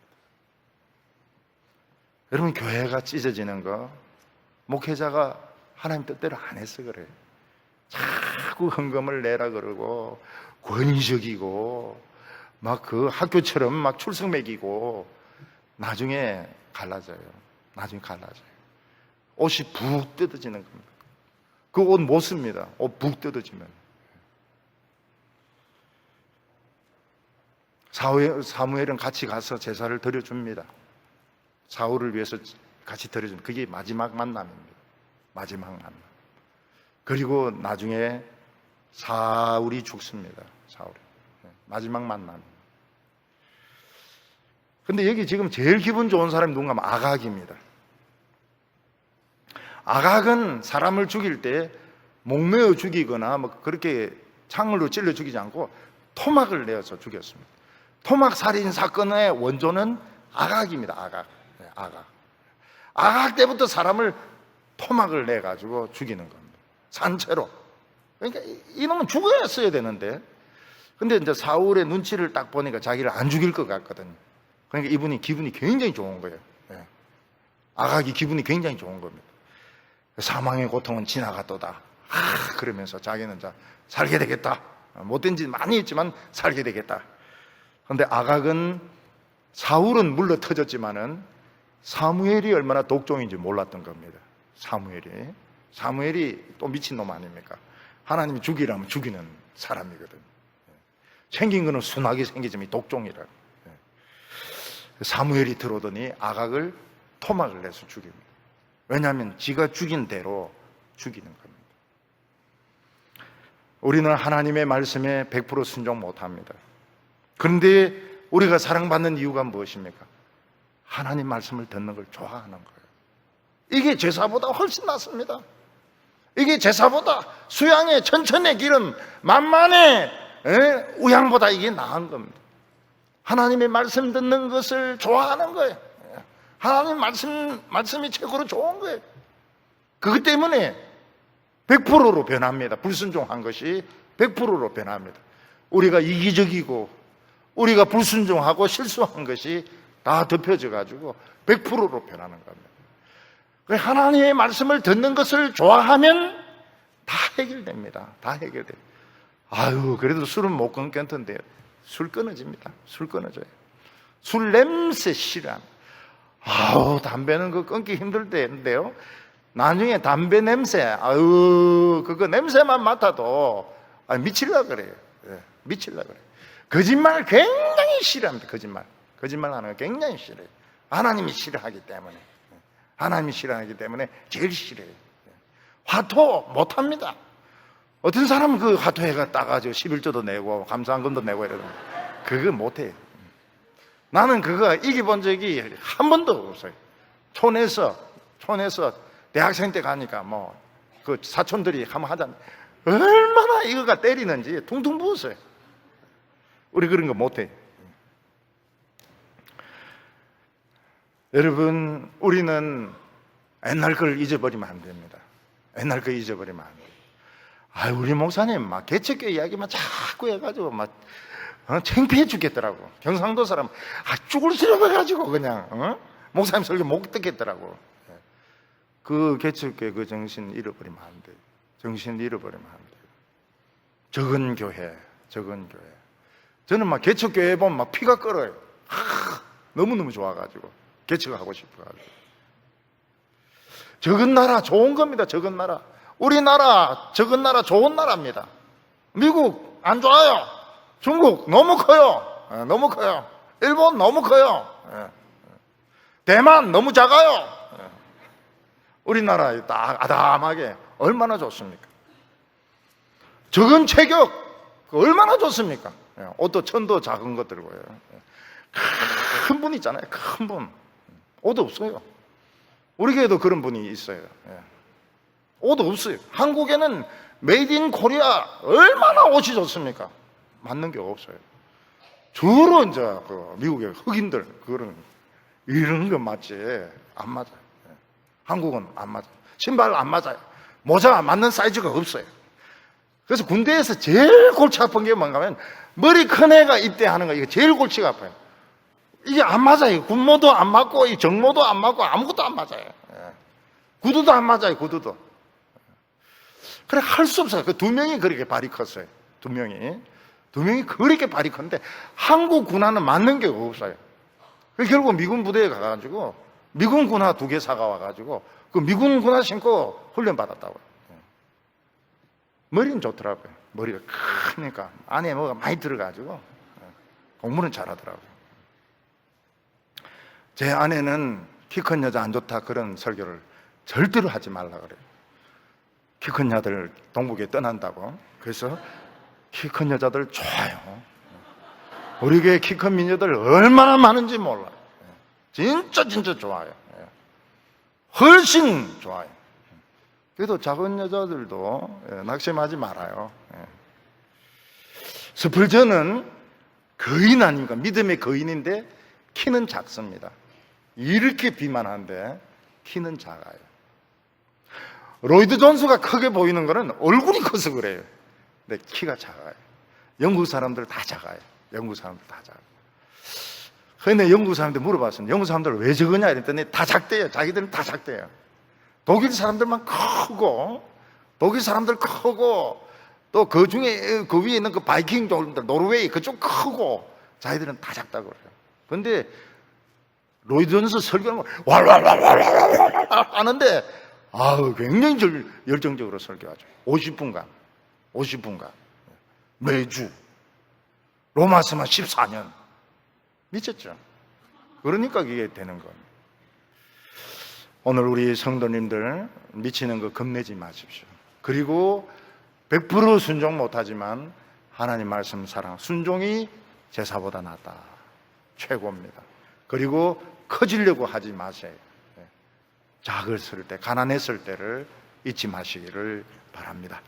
여러분, 교회가 찢어지는 거 목회자가 하나님 뜻대로 안 해서 그래요. 자꾸 헌금을 내라 그러고 권위적이고 막 그 학교처럼 막 출석 매기고 나중에 갈라져요. 나중에 갈라져요. 옷이 북 뜯어지는 겁니다. 그 옷 못 씁니다. 옷 북 뜯어지면. 사무엘은 같이 가서 제사를 드려줍니다. 사울을 위해서 같이 드려줍니다. 그게 마지막 만남입니다. 마지막 만남. 그리고 나중에 사울이 죽습니다. 사울이. 마지막 만남. 근데 여기 지금 제일 기분 좋은 사람이 누군가 하면 아각입니다. 아각은 사람을 죽일 때 목매어 죽이거나 뭐 그렇게 창으로 찔러 죽이지 않고 토막을 내어서 죽였습니다. 토막 살인 사건의 원조는 아각입니다. 아각. 아각 때부터 사람을 토막을 내 가지고 죽이는 겁니다. 산채로. 그러니까 이놈은 죽어야 되는데. 근데 이제 사울의 눈치를 딱 보니까 자기를 안 죽일 것 같거든요. 그러니까 이분이 기분이 굉장히 좋은 거예요. 아각이 기분이 굉장히 좋은 겁니다. 사망의 고통은 지나갔도다. 그러면서 자기는 살게 되겠다. 못된 짓 많이 했지만 살게 되겠다. 그런데 아각은 사울은 물러 터졌지만은 사무엘이 얼마나 독종인지 몰랐던 겁니다. 사무엘이 또 미친놈 아닙니까? 하나님이 죽이라면 죽이는 사람이거든. 생긴 거는 순하게 생기지만 독종이라. 사무엘이 들어오더니 아각을 토막을 내서 죽입니다. 왜냐하면 지가 죽인 대로 죽이는 겁니다. 우리는 하나님의 말씀에 100% 순종 못합니다. 그런데 우리가 사랑받는 이유가 무엇입니까? 하나님 말씀을 듣는 걸 좋아하는 거예요. 이게 제사보다 훨씬 낫습니다. 이게 제사보다 수양의 천천의 기름 만만의 우양보다 이게 나은 겁니다. 하나님의 말씀 듣는 것을 좋아하는 거예요. 하나님 말씀이 최고로 좋은 거예요. 그것 때문에 100%로 변합니다. 불순종한 것이 100%로 변합니다. 우리가 이기적이고 우리가 불순종하고 실수한 것이 다 덮여져 가지고 100%로 변하는 겁니다. 하나님의 말씀을 듣는 것을 좋아하면 다 해결됩니다. 다 해결돼요. 그래도 술은 못 끊겠던데요. 술 끊어집니다. 술 끊어져요. 술 냄새 싫어합니다. 담배는 그 끊기 힘들 때인데요. 나중에 담배 냄새, 그거 냄새만 맡아도 미칠라 그래요. 미칠라 그래요. 거짓말 굉장히 싫어합니다. 거짓말 하는 거 굉장히 싫어요. 하나님이 싫어하기 때문에 제일 싫어요. 화토 못합니다. 어떤 사람은 그 화토회가 따가지고 11조도 내고 감사한금도 내고 이러면 그거 못해요. 나는 그거 이겨본 적이 한 번도 없어요. 촌에서 대학생 때 가니까 그 사촌들이 한번 하자면 얼마나 이거가 때리는지 퉁퉁 부었어요. 우리 그런 거 못해. 여러분, 우리는 옛날 걸 잊어버리면 안 됩니다. 옛날 걸 잊어버리면 안 돼요. 우리 목사님 막 개척교 이야기만 자꾸 해가지고 창피해 죽겠더라고. 경상도 사람 죽을 수려고 해가지고 그냥 목사님 설교 못 듣겠더라고. 그 개척교회 그 정신 잃어버리면 안 돼요. 정신 잃어버리면 안 돼요. 적은 교회. 저는 막 개척교회 보면 막 피가 끓어요. 너무너무 좋아가지고 개척하고 싶어가지고. 적은 나라 좋은 겁니다. 적은 나라. 우리나라 적은 나라 좋은 나라입니다. 미국 안 좋아요. 중국 너무 커요. 너무 커요. 일본 너무 커요. 대만 너무 작아요. 우리나라 딱 아담하게 얼마나 좋습니까? 적은 체격 얼마나 좋습니까? 옷도 천도 작은 것 들고요. 큰 분 있잖아요. 큰 분. 옷 없어요. 우리 교회도 그런 분이 있어요. 옷 없어요. 한국에는 메이드 인 코리아 얼마나 옷이 좋습니까? 맞는 게 없어요. 주로 이제 그 미국의 흑인들 그런 이런 거 맞지 안 맞아요. 한국은 안 맞아요. 신발 안 맞아요. 모자 맞는 사이즈가 없어요. 그래서 군대에서 제일 골치 아픈 게 뭔가 하면 머리 큰 애가 입대하는 거 이거 제일 골치가 아파요. 이게 안 맞아요. 군모도 안 맞고 이 정모도 안 맞고 아무것도 안 맞아요. 구두도 안 맞아요. 구두도. 그래 할 수 없어요. 그 두 명이 그렇게 발이 컸어요. 두 명이 그렇게 발이 컸는데 한국 군화는 맞는 게 없어요. 그래서 결국 미군 부대에 가가지고 미군 군화 2개 사가 와가지고 그 미군 군화 신고 훈련 받았다고요. 머리는 좋더라고요. 머리가 크니까 안에 뭐가 많이 들어가지고 공부는 잘하더라고요. 제 아내는 키 큰 여자 안 좋다 그런 설교를 절대로 하지 말라 그래요. 키 큰 여자들 동북에 떠난다고. 그래서 키 큰 여자들 좋아요. 우리 교회 키 큰 미녀들 얼마나 많은지 몰라요. 진짜 좋아요. 훨씬 좋아요. 그래도 작은 여자들도 낙심하지 말아요. 스펄전은 거인 아닙니까? 믿음의 거인인데 키는 작습니다. 이렇게 비만한데 키는 작아요. 로이드 존스가 크게 보이는 거는 얼굴이 커서 그래요. 근데 키가 작아요. 영국 사람들 다 작아요. 영국 사람들 다 작아요. 근데 영국 사람들 물어봤습니다. 영국 사람들 왜 적으냐 이랬더니 다 작대요. 자기들은 다 작대요. 독일 사람들만 크고, 독일 사람들 크고, 또 그 중에 그 위에 있는 그 바이킹 종들, 노르웨이 그쪽 크고, 자기들은 다 작다고 그래요. 근데 로이드 존스 설교는 왈왈왈왈왈 하는데 굉장히 열정적으로 설교하죠. 50분간 매주 로마서만 14년 미쳤죠. 그러니까 그게 되는 겁니다. 오늘 우리 성도님들 미치는 거 겁내지 마십시오. 그리고 100% 순종 못하지만 하나님 말씀 사랑 순종이 제사보다 낫다. 최고입니다. 그리고 커지려고 하지 마세요. 작았을 때, 가난했을 때를 잊지 마시기를 바랍니다.